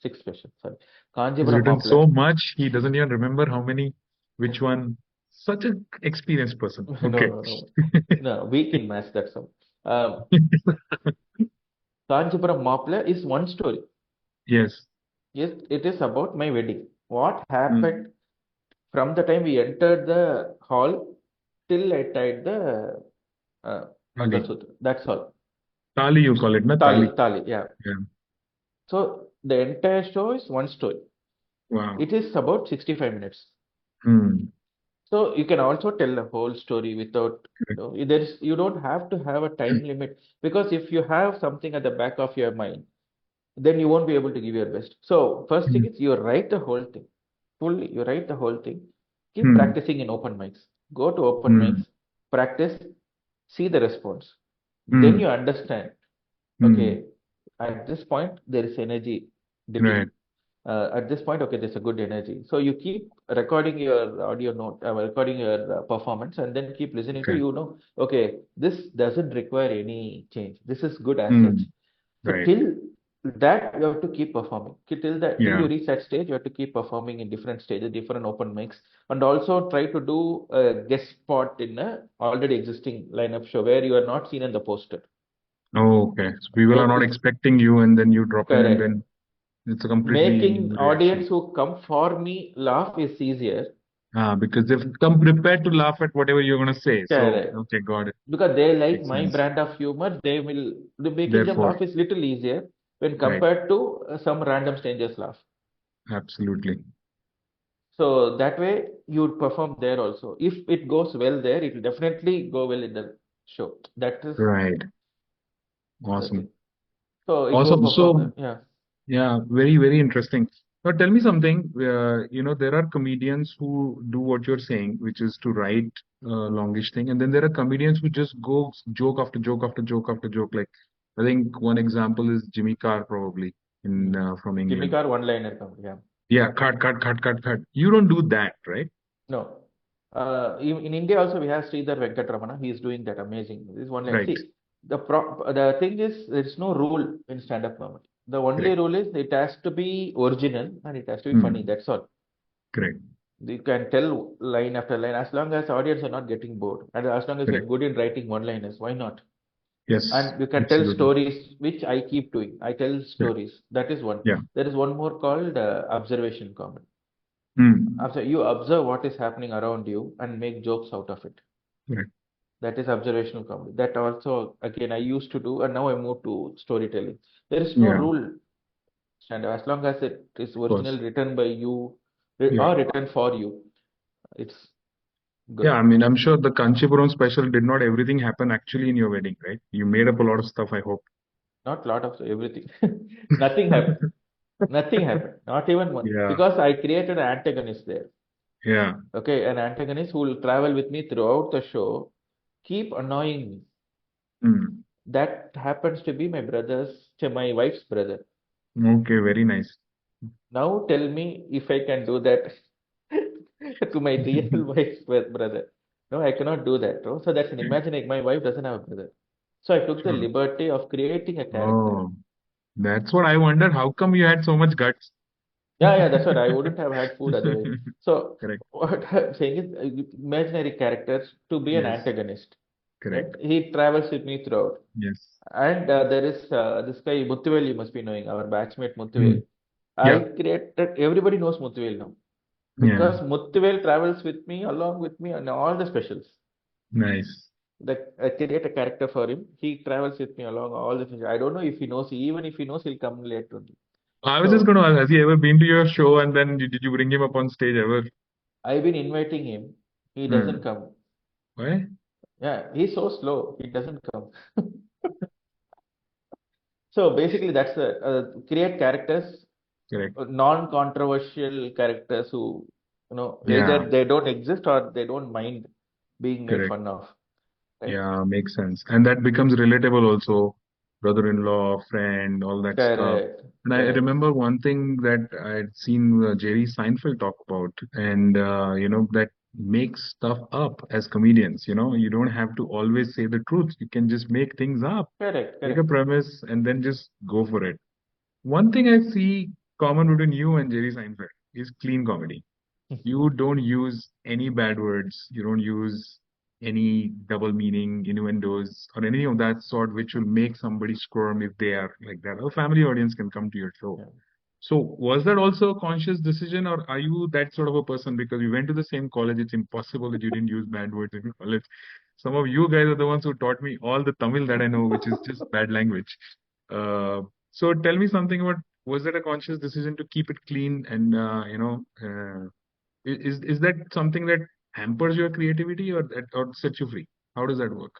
Sixth special, sorry. He's Kanjipuram written Maple. so much, he doesn't even remember how many, which one. Such an experienced person. No, Okay. no, no. No, weak in maths, that's all. Kanjipuram Maple is one story. Yes. Yes, it is about my wedding. What Hmm. happened from the time we entered the hall till I tied the Tali. Mangalsutra. That's all. Tali, you call it, na? Tali, Tali. tali, yeah. Yeah. So the entire show is one story. Wow. It is about 65 minutes. Hmm. So you can also tell the whole story without, Correct. you don't have to have a time limit, because if you have something at the back of your mind, then you won't be able to give your best. So first thing Hmm. is you write the whole thing. Fully, you write the whole thing. Keep Hmm. practicing in open mics. Go to open Hmm. mics, practice, see the response. Then you Hmm. understand, Hmm. okay, at this point there is energy dipping. Right. At this point, okay, there's a good energy. So you keep recording your audio note, recording your performance, and then keep listening to, Okay. okay, this doesn't require any change. This is good as such. Hmm. So Right. till that, you have to keep performing. Till Yeah. you reach that stage, you have to keep performing in different stages, different open mics, and also try to do a guest spot in a already existing lineup show where you are not seen in the poster. Oh, okay. So people are not It's expecting you, and then you drop in, and correct. then it's a completely Making new reaction. audience who come for me laugh is easier. Because they've come prepared to laugh at whatever you're gonna say. So, Correct. okay, got it. Because they like Makes my sense. brand of humor, the making them Therefore, laugh is little easier when right. compared to some random strangers laugh. Absolutely. So that way you would perform there also. If it goes well there, it will definitely go well in the show. That is Right. the thing. Awesome. So you go Awesome. perform So, there. Yeah. yeah, very, very interesting. Now, tell me something. There are comedians who do what you're saying, which is to write a longish thing, and then there are comedians who just go joke after joke after joke after joke. Like, I think one example is Jimmy Carr, probably in Mm. from Jimmy England. Carr one-liner comedy. Yeah. Yeah, cut, cut, cut, cut, cut. You don't do that, right? No. In India also we have Sridhar Venkatramana. He is doing that amazing. This is one line. Right. See, the thing is there is no rule in stand-up comedy. The only Correct. rule is it has to be original and it has to be funny. Hmm. That's all. Correct. You can tell line after line as long as audience are not getting bored and as long as you're Correct. good in writing one-liners. Why not? Yes. And you can tell Absolutely. stories, which I keep doing. I tell Correct. stories. That is one. Yeah. There is one more called observation comedy. Hmm. You observe what is happening around you and make jokes out of it. Correct. That is observational comedy. That also, again, I used to do, and now I move to storytelling. There is no Yeah. Of rule, and as long as it is course. original, written by you, Yeah. or written for you, it's Yeah, good. I mean, I'm sure the Kanchipuram special did not everything happen actually in your wedding, right? You made up a lot of stuff, I hope. Not lot of everything. Nothing happened. Nothing happened. Not even one. Yeah, Because I created an antagonist there. yeah. Okay, an antagonist who will travel with me throughout the show, keep annoying me. Hmm. That happens to be my wife's brother. Okay, very nice. Now tell me if I can do that to my real wife's brother. No, I cannot do that. No? So that's an imaginary. My wife doesn't have a brother. So I took the Sure. liberty of creating a character. Oh, that's what I wondered. How come you had so much guts? Yeah, yeah, that's what I wouldn't have had food otherwise. So Correct. what I'm saying is imaginary characters to be an Yes, antagonist. Right? correct. He travels with me throughout. Yes. And there is this guy Muthuvel, you must be knowing, our batchmate Hmm. Muthuvel. I Yeah, created, everybody knows Muthuvel now. yeah. Because Muthuvel travels with me, along with me on all the specials. Nice. I create a character for him. He travels with me along all the specials. I don't know if he knows. Even if he knows, he'll come later only. I was just going So to ask, has he ever been to your show and then did you bring him up on stage ever? I've been inviting him. He doesn't Hmm. come. Why? Yeah, he's so slow. He doesn't come. So basically, that's the create characters, Correct. non-controversial characters who, Yeah, either they don't exist or they don't mind being made correct. fun of, right? Yeah, makes sense. And that becomes relatable also. brother-in-law, friend, all that stuff. Correct. And I Correct. remember one thing that I'd seen Jerry Seinfeld talk about, and that makes stuff up as comedians. You don't have to always say the truth. You can just make things up, Correct. take a Correct. premise, and then just go for it. One thing I see common between you and Jerry Seinfeld is clean comedy. You don't use any bad words. You don't use any double meaning, innuendos, or any of that sort, which will make somebody squirm if they are like that. A family audience can come to your show. Yeah. So, was that also a conscious decision, or are you that sort of a person? Because we went to the same college, it's impossible that you didn't use bad words in college. Some of you guys are the ones who taught me all the Tamil that I know, which is just bad language. Uh, so, tell me something about, was that a conscious decision to keep it clean and is that something that hampers your creativity or sets you free? How does that work?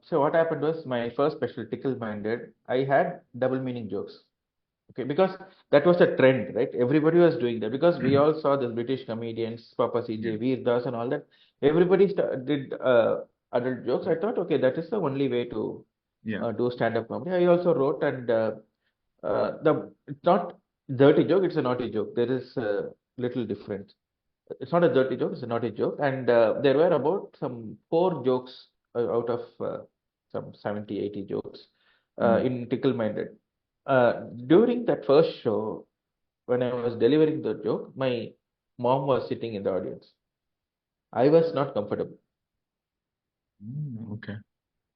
So what happened was my first special, Tickle Minded, I had double meaning jokes. Okay, because that was a trend, right? Everybody was doing that because we all saw the British comedians, Papa Yeah, CJ, Veer Das, and all that. Everybody did adult jokes. I thought, okay, that is the only way to yeah, do stand-up comedy. I also wrote, and it's not dirty joke; it's a naughty joke. There is a little difference. It's not a dirty joke; it's a naughty joke. And there were about some four jokes out of some 70, 80 jokes mm, in Tickle Minded. During that first show, when I was delivering the joke, my mom was sitting in the audience. I was not comfortable. okay,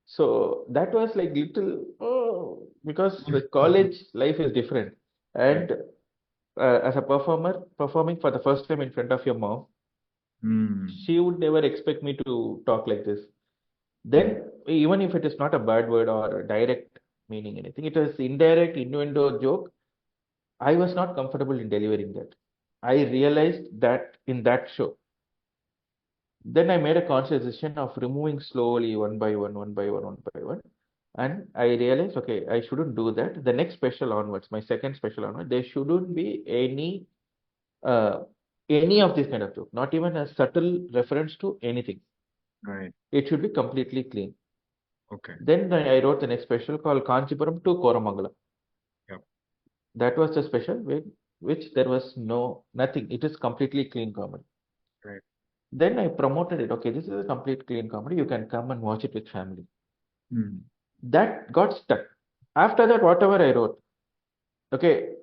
So that was like little, oh, because the college life is different. yeah, And as a performer, performing for the first time in front of your mom, mm, she would never expect me to talk like this. mm, Then, even if it is not a bad word or a direct meaning anything, it is indirect, innuendo joke. I was not comfortable in delivering that. I realized that in that show. Then I made a conscious decision of removing slowly one by one, one by one, one by one. And I realized, okay, I shouldn't do that. The next special onwards, my second special onwards, there shouldn't be uh, any of this kind of joke, not even a subtle reference to anything. right, It should be completely clean. okay, Then I wrote the next special called Kanchipuram to Koramangala. yep, That was the special which there was nothing. It is completely clean comedy. right, Then I promoted it. Okay, this is a complete clean comedy. You can come and watch it with family. mm, That got stuck. After that, whatever I wrote, okay,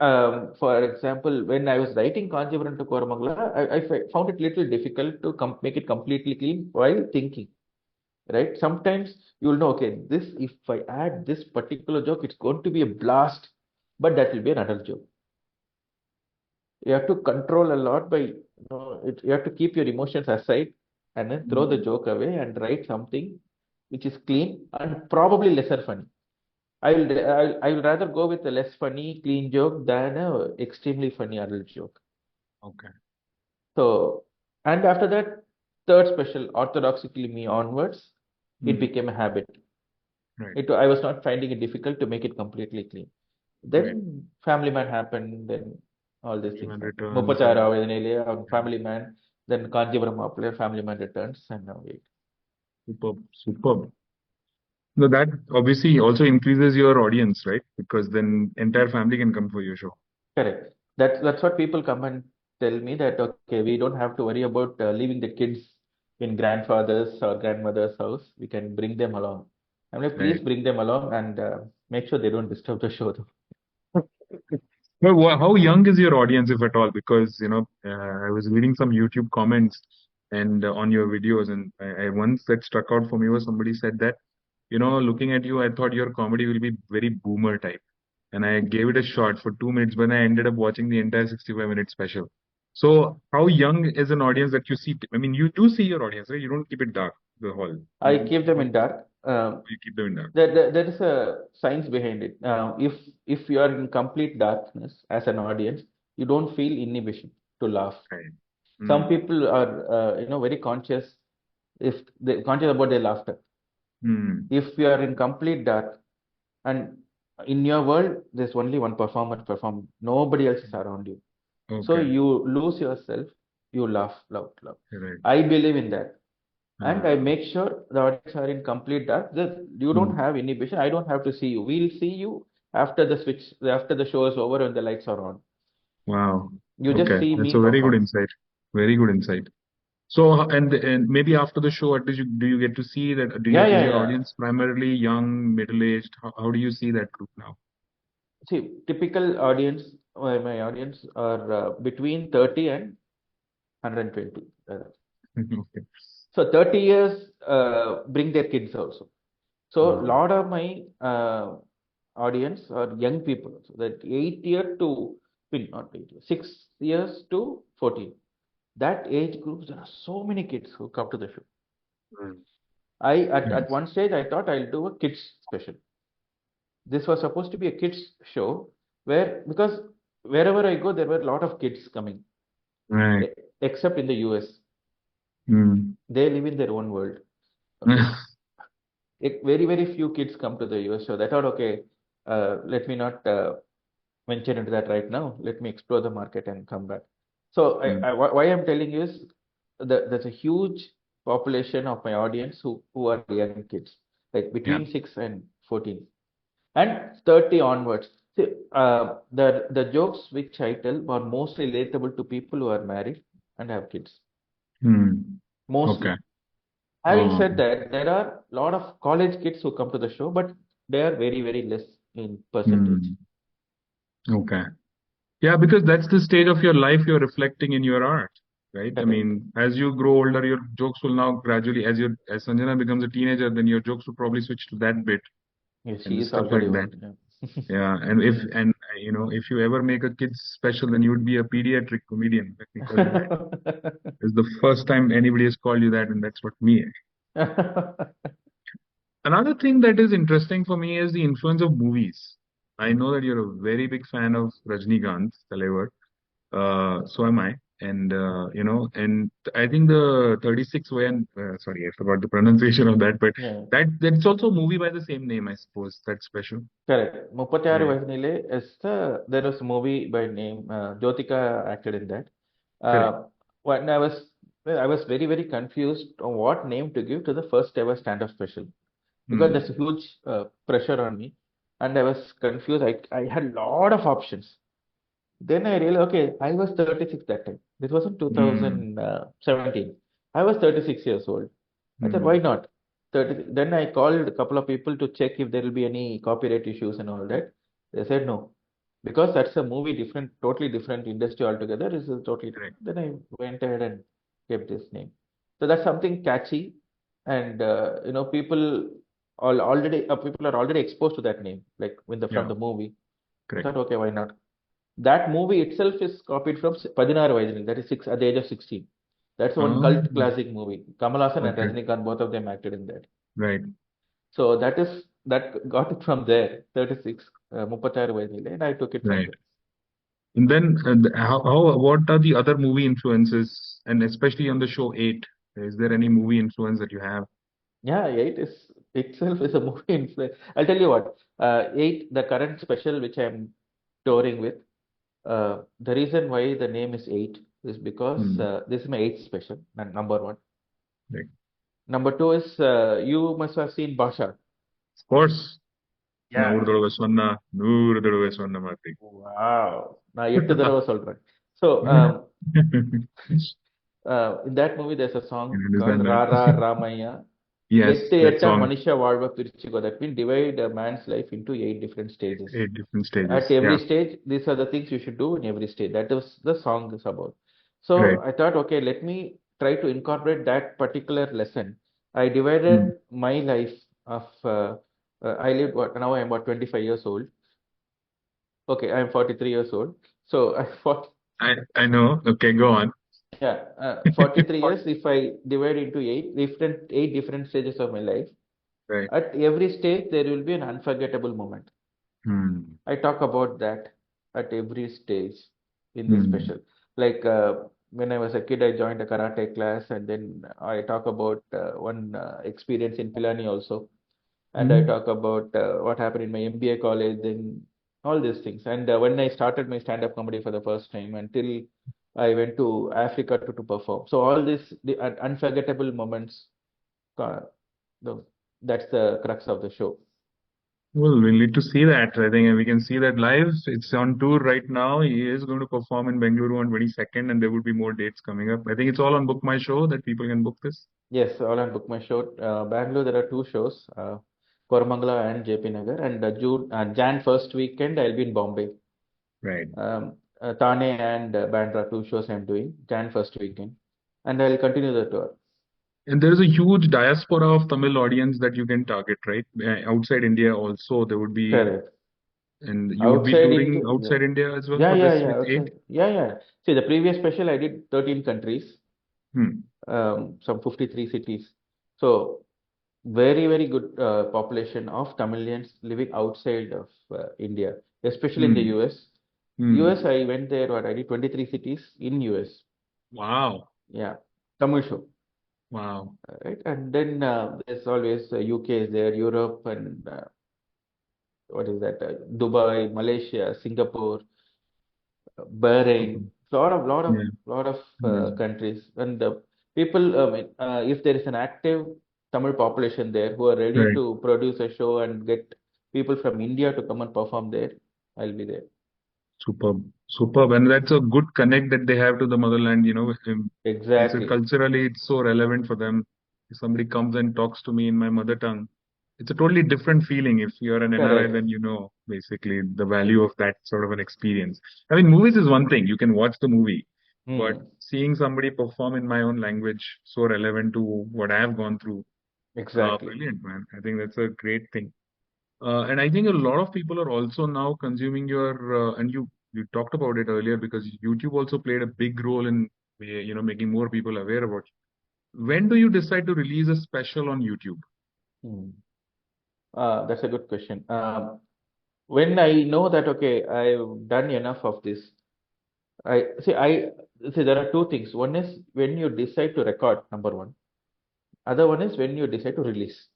for example, when I was writing Kanjivaram to Koramangala, I found it little difficult to make it completely clean while thinking, right? Sometimes you'll know, okay, this if I add this particular joke, it's going to be a blast, but that will be an adult joke. You have to control a lot by, you have to keep your emotions aside and then throw the mm, joke away and write something which is clean and probably lesser funny. I will rather go with a less funny, clean joke than a extremely funny adult joke. okay, So, and after that, third special, orthodoxically me onwards, it mm, became a habit. right, I was not finding it difficult to make it completely clean. right. Then Family Man happened, then all these things Human happened. returns Muppachara and on yeah, Family Man, then Kanjivaram Appler, Family Man returns, and now it. superb, superb. No, that obviously also increases your audience, right? Because then entire family can come for your show. Correct. That's what people come and tell me that okay, we don't have to worry about leaving the kids in grandfather's or grandmother's house. We can bring them along. I'm like, please Right. bring them along and make sure they don't disturb the show though. Well, how young is your audience, if at all? Because, I was reading some YouTube comments and on your videos, and I once that struck out for me was somebody said that, looking at you, I thought your comedy will be very boomer type. And I gave it a shot for 2 minutes, but I ended up watching the entire 65-minute special. So, how young is an audience that you see? I mean, you do see your audience, right? You don't keep it dark, the hall. I keep them in dark. You keep them in dark. There is a science behind it. If you are in complete darkness as an audience, you don't feel inhibition to laugh. Right. Some Mm. people are very conscious if they conscious about their laughter. Mm. If you are in complete dark and in your world there's only one performer perform, nobody else is around you, so Okay. you lose yourself, you laugh loud. Right. I believe in that. And I make sure the audience are in complete dark. You don't have inhibition. I don't have to see you. We'll see you after the switch, after the show is over and the lights are on. Wow. You just Okay, see that's me a very good perform. insight. Very good insight. So, and maybe after the show, what do you get to see that? Yeah, Is yeah, your yeah. audience primarily young, middle-aged? How do you see that group now? See, typical audience, my audience are between 30 and 120. Okay. So 30 years bring their kids also. So Wow. lot of my audience are young people. So that 8 year to, not 8 years, 6 years to 14. That age groups, there are so many kids who come to the show. Mm. At Nice. one stage I thought I'll do a kids special. This was supposed to be a kids show where, because wherever I go there were a lot of kids coming, Right. e- except in the US. Mm. They live in their own world. Okay. Very, very few kids come to the US. So I thought, okay, let me not venture into that right now. Let me explore the market and come back. So Mm. why I'm telling you is that there's a huge population of my audience who are young kids, like Yeah. between 6 and 14 and 30 onwards. See, the jokes which I tell are mostly relatable to people who are married and have kids, Mm. Okay. mostly. Having Oh. said that, there are a lot of college kids who come to the show, but they are very, very less in percentage. Mm. Okay. Yeah, because that's the stage of your life you're reflecting in your art, right? I Correct. mean, as you grow older, your jokes will now gradually, as Sanjana becomes a teenager, then your jokes will probably switch to that bit Yes, she and is stuff already like that. old. Yeah. Yeah, and if you ever make a kids special, then you would be a pediatric comedian. Let me tell you that. It's the first time anybody has called you that, and that's what me. Another thing that is interesting for me is the influence of movies. I know that you're a very big fan of Rajinikanth, Thalaivar. So am I. And I think the 36 way, and sorry, I forgot the pronunciation of that, but Yeah, that's also a movie by the same name, I suppose. That's special. correct. 36 Right. വയസ്സിനിലെ is there was a movie by name Jyotika acted in that. Uh, Correct. when I was very, very confused on what name to give to the first ever stand-up special, because there's a Hmm. huge pressure on me, and I was confused. I had a lot of options. Then I realized, okay, I was 36 that time. This was in Hmm. 2017. I was 36 years old. I thought, why Hmm. not? 30, then I called a couple of people to check if there will be any copyright issues and all that. They said no, because that's a movie, different, totally different industry altogether. This is totally Correct. different. Then I went ahead and kept this name. So that's something catchy, and people are already exposed to that name, like from Yeah. the movie. I Correct. thought, okay, why not? That movie itself is copied from 16 Vayadinil, that is six at the age of 16. That's one Oh, cult classic movie. Kamal Haasan and okay. Rajinikanth, both of them acted in that. Right. So that got it from there, 36, 36 Vayadinil, and I took it from Right. there. And then, what are the other movie influences, and especially on the show 8? Is there any movie influence that you have? Yeah, 8 is itself is a movie influence. I'll tell you what, 8, the current special which I'm touring with, the reason why the name is 8 is because Hmm. this is my 8th special, number one. Right. Number two is you must have seen Basha. Of course. Yeah. நூறு தடவை சொன்னா நூறு தடவை சொன்ன மாதிரி. Wow. நான் 8 தடவை சொல்றேன். So, in that movie, there's a song You called understand Ra Ra that? Ramaiya. Yes, எட்டு that எட்டா song. மனுஷ வாழ்வ பிரிச்சுக்கோ. That means divide a man's life into 8 different stages. 8 different At stages. every Yeah. stage, these are the things you should do in every stage. That is the song is about. So Right. I thought, okay, let me try to incorporate that particular lesson. I divided Hmm. my life of I lived now I'm about 25 years old. Okay, I'm 43 years old. So I thought, I know. Okay, go on. yeah, 43 years. If I divide into eight different stages of my life, Right. at every stage there will be an unforgettable moment. Hmm. I talk about that at every stage in this Hmm. special. Like when I was a kid, I joined a karate class, and then I talk about one experience in Pilani also, and I Hmm. talk about what happened in my MBA college and all these things. And when I started my stand-up comedy for the first time, until I went to Africa to perform. So all these the unforgettable moments. the, that's the crux of the show. Well, we'll need to see that. I think we can see that live. It's on tour right now. He is going to perform in Bengaluru on 22nd, and there will be more dates coming up. I think it's all on Book My Show that people can book this. Yes, all on Book My Show. Bangalore, there are two shows, Koramangala and JP Nagar. And Jan first weekend, I'll be in Bombay. Right. Thane and Bandra, two shows I'm doing, Jan first weekend. And I'll continue the tour. And there is a huge diaspora of Tamil audience that you can target, right? Outside India also, there would be, Correct. and you would be Outside touring India, outside India as well yeah, for yeah, this yeah, with outside, eight. yeah. See, the previous special I did 13 countries, Hmm. some 53 cities. So very, very good population of Tamilians living outside of India, especially in the Hmm. US. Hmm. US, I went there, I did 23 cities in US. Wow. Yeah, Tamil show. Wow. Right, and then there's always UK is there, Europe, and what is that? Dubai, Malaysia, Singapore, Super. Bahrain, Yeah. lot of Hmm. countries, and people. If there is an active Tamil population there who are ready Right. to produce a show and get people from India to come and perform there, I'll be there. Superb. Superb. And that's a good connect that they have to the motherland, it's Exactly, culturally, it's so relevant for them. If somebody comes and talks to me in my mother tongue, it's a totally different feeling. If you're an NRI, correct. then you know basically the value of that sort of an experience. I mean, movies is one thing. You can watch the movie, but Hmm, seeing somebody perform in my own language, so relevant to what I have gone through, exactly. brilliant, man. I think that's a great thing. And I think a lot of people are also now consuming and you talked about it earlier because YouTube also played a big role in, making more people aware about you. When do you decide to release a special on YouTube? Hmm. That's a good question. When I know that okay, I've done enough of this, I see there are two things. One is when you decide to record, number one. Other one is when you decide to release.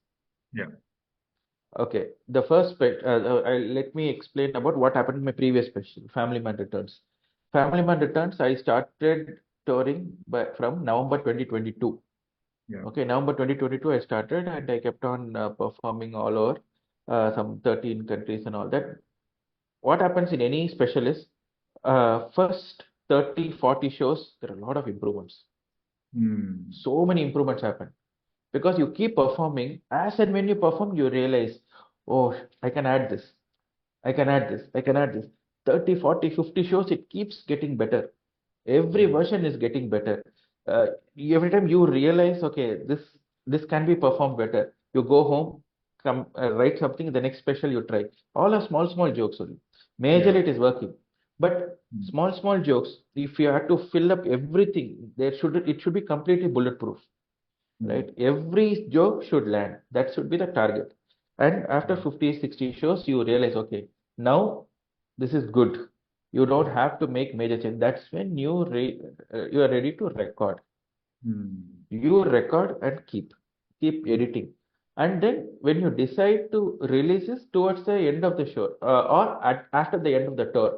Yeah. Okay, the first let me explain about what happened in my previous special, Family Man Returns. Family Man Returns, I started touring from November 2022. Yeah. Okay, November 2022, I started and I kept on performing all over some 13 countries and all that. What happens in any special is first 30, 40 shows, there are a lot of improvements. Hmm. So many improvements happen because you keep performing. As and when you perform, you realize, oh, I can add this, I can add this, I can add this. 30, 40, 50 shows, it keeps getting better. Every Right. version is getting better. uh, every time you realize, okay, this can be performed better, you go home, come write something, the next special you try. All are small small jokes only. Yeah. Majorly it is working, but Hmm. small small jokes, if you have to fill up everything, it should be completely bulletproof, Hmm. right? Every joke should land. That should be the target. And after Hmm. 50, 60 shows, you realize, okay, now this is good. You don't have to make major change. That's when you are ready to record. Hmm. You record and keep editing. And then when you decide to release this towards the end of the show, after the end of the tour,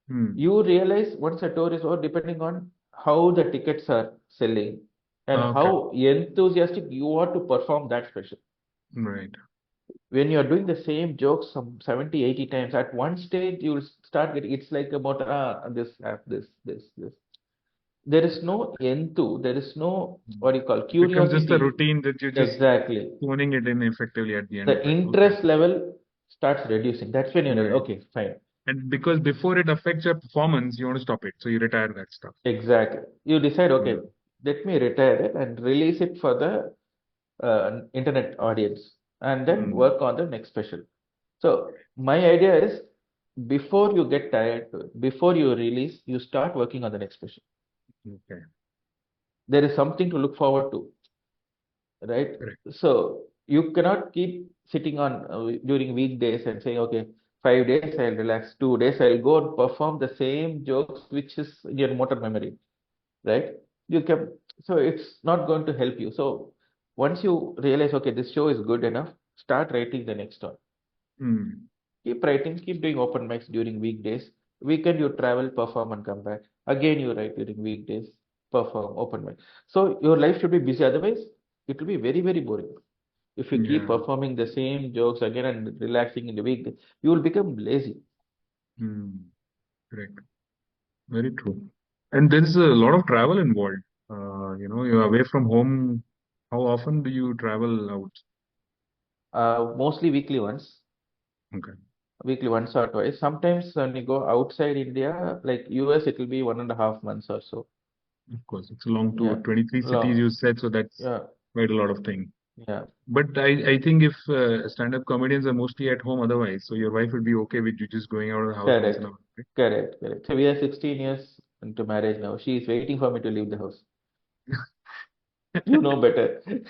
Hmm. you realize once a tour is over, depending on how the tickets are selling and Okay. how enthusiastic you are to perform that special. Right. When you are doing the same jokes some 70, 80 times, at one stage you will start getting, it's like about this. There is no enthu, there is no, Hmm. what do you call, It becomes just a curiosity. routine that you're just Exactly. toning it in effectively at the end The of it. Okay. interest level starts reducing. That's when you know, Right. okay, fine. And because before it affects your performance, you want to stop it. So you retire that stuff. Exactly. You decide, okay, Hmm. let me retire it and release it for the internet audience and then Hmm. work on the next special. So my idea is before you get tired, before you release, you start working on the next special. Okay. There is something to look forward to, right? Correct. So you cannot keep sitting on during weekdays and saying, okay, 5 days I'll relax, 2 days I'll go and perform the same jokes which is in your motor memory, right? You can, so it's not going to help you. So once you realize, okay, this show is good enough, start writing the next one. Hmm. Keep writing, keep doing open mics during weekdays. Weekend you travel, perform and come back. Again you write during weekdays, perform, open mic. So your life should be busy. Otherwise, it will be very, very boring. If you keep Yeah. performing the same jokes again and relaxing in the week, you will become lazy. Hmm. Correct. Very true. And there is a lot of travel involved. You're away from home. How often do you travel out? Mostly Okay. weekly once or twice. Sometimes when you go outside India, like US, it will be 1.5 months or so. Of course, it's a long tour. Yeah, 23 cities long. you said, so that's Yeah, quite a lot of thing. yeah. But I think if stand-up comedians are mostly at home otherwise, so your wife would be okay with you just going out of the house once in Correct, a while, correct. So we are 16 years into marriage now. She is waiting for me to leave the house. You know better. right?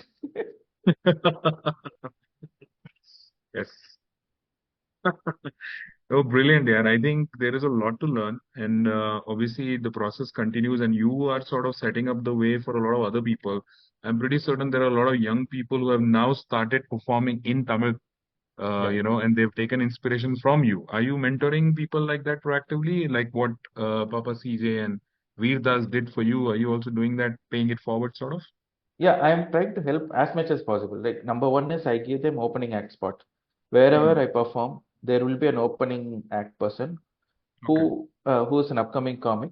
Yes. Oh, brilliant, yeah. I think there is a lot to learn, and obviously the process continues, and you are sort of setting up the way for a lot of other people. I'm pretty certain there are a lot of young people who have now started performing in Tamil, Yeah. and they've taken inspiration from you. Are you mentoring people like that proactively, like what Papa CJ and Veer Das did for you? Are you also doing that, paying it forward, sort of? Yeah, I am trying to help as much as possible. Like number one is I give them opening act spot. Wherever Hmm. I perform, there will be an opening act person Okay. who is an upcoming comic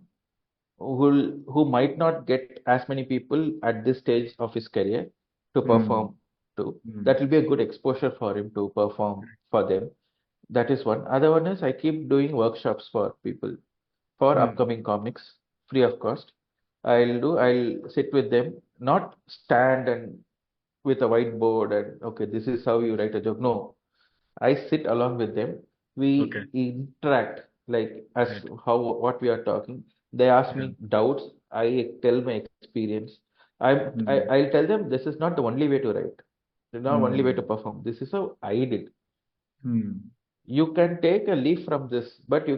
who might not get as many people at this stage of his career to Hmm. perform to. Hmm. That will be a good exposure for him to perform for them. That is one. Other one is I keep doing workshops for people for Hmm. upcoming comics, free of cost. I'll sit with them, not stand and with a whiteboard and okay, this is how you write a joke. No, I sit along with them. Okay. We interact like as Right. how what we are talking. They ask Yeah. me doubts. I tell my experience. Hmm. I'll tell them this is not the only way to write. This is not the only way to Hmm. perform. This is how I did. Hmm. You can take a leaf from this, but you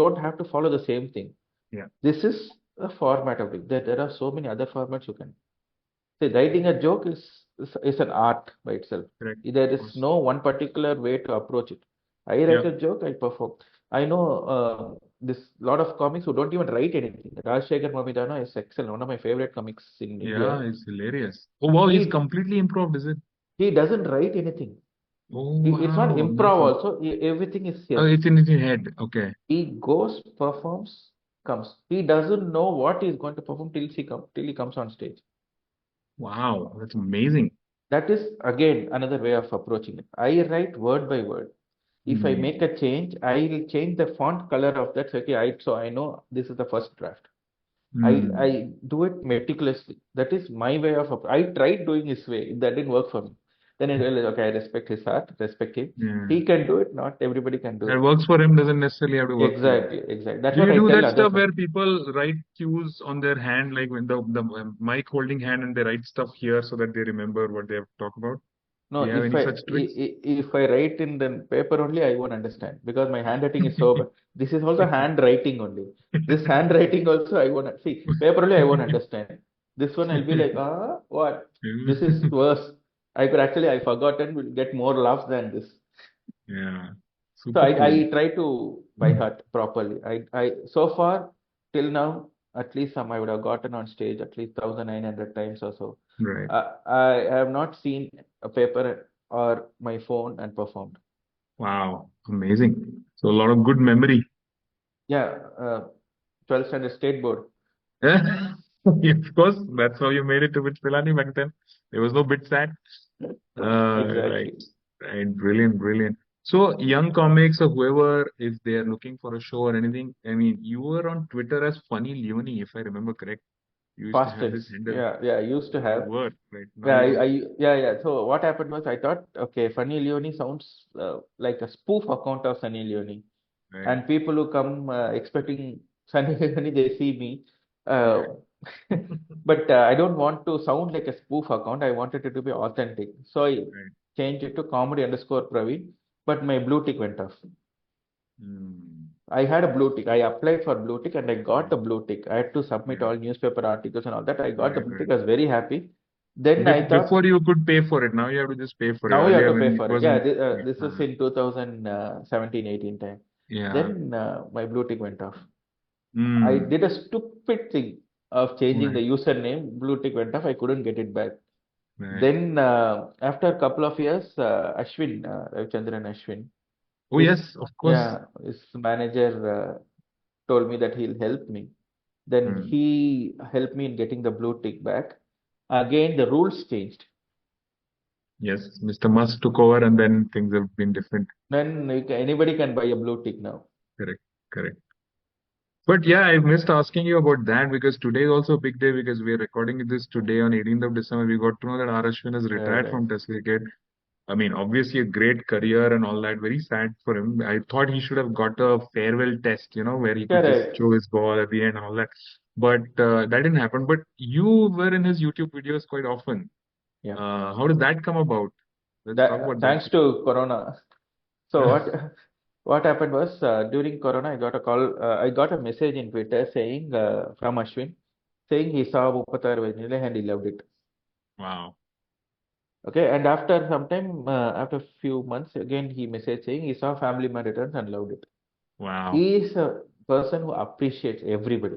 don't have to follow the same thing. Yeah. This is a format of it. There are so many other formats you can. See, writing a joke is an art by itself. Correct. There Of is course. no one particular way to approach it. I Yeah. write a joke, I perform. I know this lot of comics who don't even write anything. Rajshekhar Mamidana is excellent, one of my favorite comics in India. Yeah, it's hilarious. Oh wow, he's He completely improv, is it? he doesn't write anything. Oh It's not wow, improv amazing. also. Everything is Oh, here. it's in his head. Okay. He goes, performs, comes. He doesn't know what he's going to perform till he comes on stage. Wow, that's amazing. That is again another way of approaching it. I write word by word. If I make Hmm. a change, I will change the font color of that. So, okay, so I know this is the first draft. Hmm. I do it meticulously. That is my way of. I tried doing his way. That didn't work for me. Then I realized, okay, I respect his art, respect him. Yeah. He can do it. Not everybody can do That it. works for him doesn't necessarily have to work for you. Exactly, exactly. That's Do what you I do tell that others stuff also. where people write cues on their hand, like when the mic holding hand and they write stuff here so that they remember what they have to talk about? No, Do you have any such tricks? if I write in the paper only, I won't understand because my handwriting is so bad. This is also handwriting only. This handwriting also I won't see. Paper only I won't understand. This one I'll be like, what? This is worse. I forgotten will get more laughs than this. Yeah, So super I cool. try to by heart properly. I so far till now at least some I would have gotten on stage at least 1,900 times or so. Right. I have not seen a paper or my phone and performed. Wow, amazing. So a lot of good memory. Yeah, 12th standard state board. Of course, that's how you made it to BITS Pilani back then. There was no BITSAT. Right, Exactly. right. Brilliant, brilliant. So, young comics or whoever, if they are looking for a show or anything, I mean, you were on Twitter as Funny Leonie, if I remember correct. You used to Past have this tense. handle. Yeah, I used to You have. were, right? Now Yeah, you don't. yeah. So what happened was I thought, okay, Funny Leone sounds like a spoof account of Sunny Leone. Right, And people who come expecting Sunny Leone, they see me. Uh, right, but I don't want to sound like a spoof account. I wanted it to be authentic. So I right. changed it to comedy underscore Praveen, but my blue tick went off. Hmm. I had a blue tick. I applied for blue tick and I got Right, the blue tick. I had to submit right, all newspaper articles and all that. I got the right, blue right. tick. I was very happy. Then I thought, Before you could pay for it, now you have to just pay for it. now you have Earlier, to when pay it for it. Yeah, wasn't. Right, this was in 2017, 18 time. yeah. Then my blue tick went off. I Hmm. did a stupid thing of changing the Right. username. Blue tick went off. I couldn't get it back. Right. Then after a couple of years, Ashwin, Ravichandran Ashwin, Oh, his yes, of course. yeah, his manager told me that he'll help me. Then Hmm. he helped me in getting the blue tick back. Again, the rules changed. Yes, Mr. Musk took over and then things have been different. Then anybody can buy a blue tick now. Correct, correct. But yeah, I missed asking you about that because today is also a big day because we are recording this today on 18th of December. We got to know that R Ashwin has retired Right. from Test cricket. I mean, obviously a great career and all that. Very sad for him. I thought he should have got a farewell test, where he could just Correct. show his ball at the end and all that. But that didn't happen. But you were in his YouTube videos quite often. Yeah. How did that come about? Let's talk That about that. thanks to Corona. So what happened was during Corona, I got a call. I got a message in Twitter saying from Ashwin saying he saw Uppatar Vajnile and he loved it. Wow. Okay, and after some time, after a few months, again he messaged saying he saw Family Man Returns and loved it. Wow. He is a person who appreciates everybody.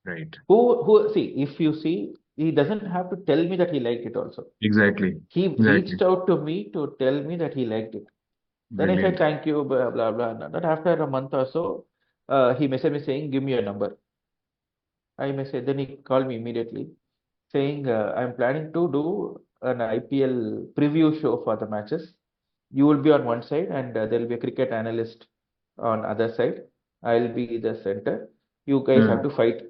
Right. Who see, if you see, he doesn't have to tell me that he liked it also. Exactly. He Exactly. reached out to me to tell me that he liked it. Then I said Brilliant. thank you, blah blah blah. And then after a month or so, he messaged me saying, "Give me your number." I messaged. Then he called me immediately, saying, "I'm planning to do an IPL preview show for the matches. You will be on one side, and there will be a cricket analyst on other side. I'll be the center. You guys have to fight.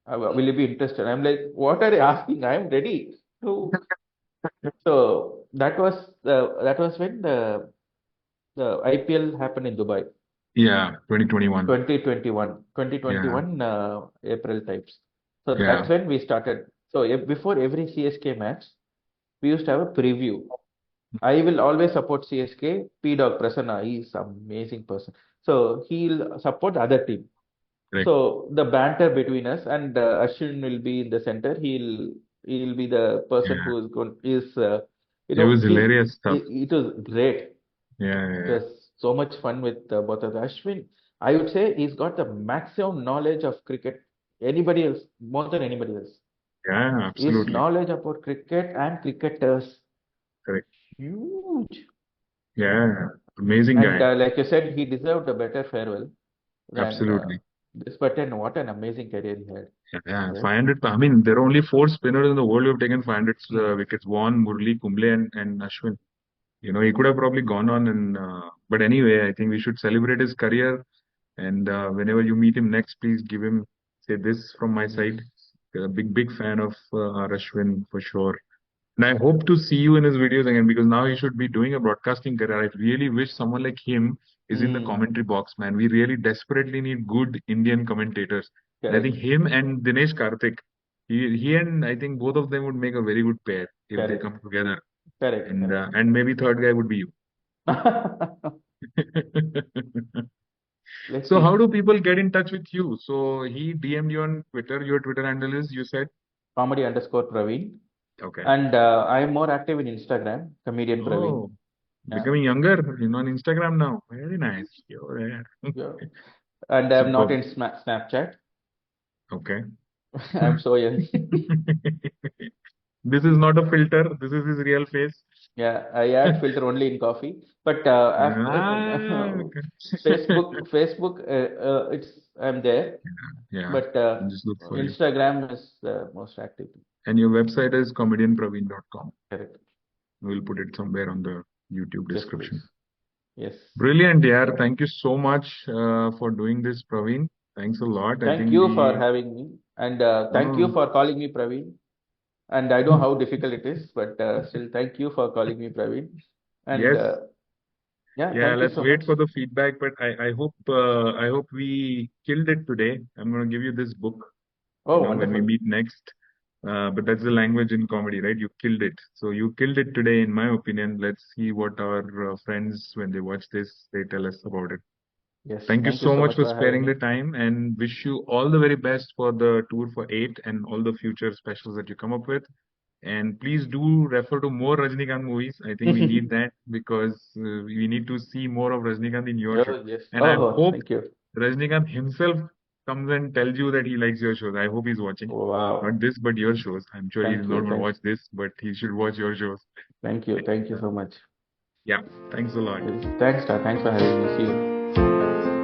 Will you be interested?" I'm like, "What are you asking? I'm ready to." So that was when the IPL happened in Dubai. Yeah, 2021. 2021, Yeah, 2021 April types. So yeah. that's when we started. So before every CSK match, we used to have a preview. I will always support CSK. P Dog Prasanna, he's amazing person. So he'll support the other team. Correct. So the banter between us and Ashwin will be in the center. He'll be the person Yeah. who is going It was hilarious stuff. it was great. Yeah, It yeah, was so much fun with both of them. Ashwin, I would say he's got the maximum knowledge of cricket. Anybody else, more than anybody else. yeah, His absolutely. knowledge about cricket and cricketers, Correct. huge. Yeah, amazing And guy. like you said, he deserved a better farewell than Absolutely. this. But then, what an amazing career he had. Yeah, Right? 500. I mean, there are only four spinners in the world who have taken 500 Hmm. wickets: Vaughan, Murli, Kumble, and Ashwin. He could have probably gone on but anyway, I think we should celebrate his career. And whenever you meet him next, please give him, say this from my Yes. side. A big, big fan of R Ashwin for sure. And I hope to see you in his videos again because now he should be doing a broadcasting career. I really wish someone like him is in the Hmm. commentary box, man. We really desperately need good Indian commentators. And I think Correct. him and Dinesh Karthik, he and I think both of them would make a very good pair if they Correct. come together. Correct. Correct. And maybe third guy would be you. Let's So how see. do people get in touch with you? So he DM'd you on Twitter. Your Twitter handle is, you said? Comedy underscore Praveen. Okay. And I am more active in Instagram, comedian Praveen. Oh, Yeah. becoming younger, on Instagram now. Very nice. You're there. Yeah. And I'm not Superb. in Snapchat. Okay. I'm so young. This is not a filter. This is his real face. Yeah, I add filter only in coffee. But Ah, Facebook, it's I'm there. yeah. But Just look for you. Instagram is most active. And your website is comedianpraveen.com. Correct. We'll put it somewhere on the YouTube Yes, please. description. Yes. Brilliant, yeah. Thank you so much for doing this, Praveen. Thanks a lot. I Thank think you for we. having me, and thank you Oh, for calling me Praveen. And I know how difficult it is, but still, thank you for calling me Praveen. And yes. yeah, Yeah, thank you let's so wait much. for the feedback. But I hope we killed it today. I'm gonna give you this book, Oh, when we wonderful. meet next. But that's the language in comedy, right? You killed it. So you killed it today, in my opinion. Let's see what our friends, when they watch this, they tell us about it. Yes, Thank you thank you so so much much for for having sparing the me. time and wish you all the very best for the tour for 8 and all the future specials that you come up with. And please do refer to more Rajnikant movies. I think we need that because we need to see more of Rajnikant in your show. Oh, yes. And I Oh, hope thank you. Rajnikant himself comes and tells you that he likes your shows. I hope he's watching. Wow. Not this, but your shows. I'm sure he's Thank not you. going to watch this, but he should watch your shows. Thank you. Thank you so much. Yeah. Thanks a lot. Thanks, sir. Thanks for having me. See you.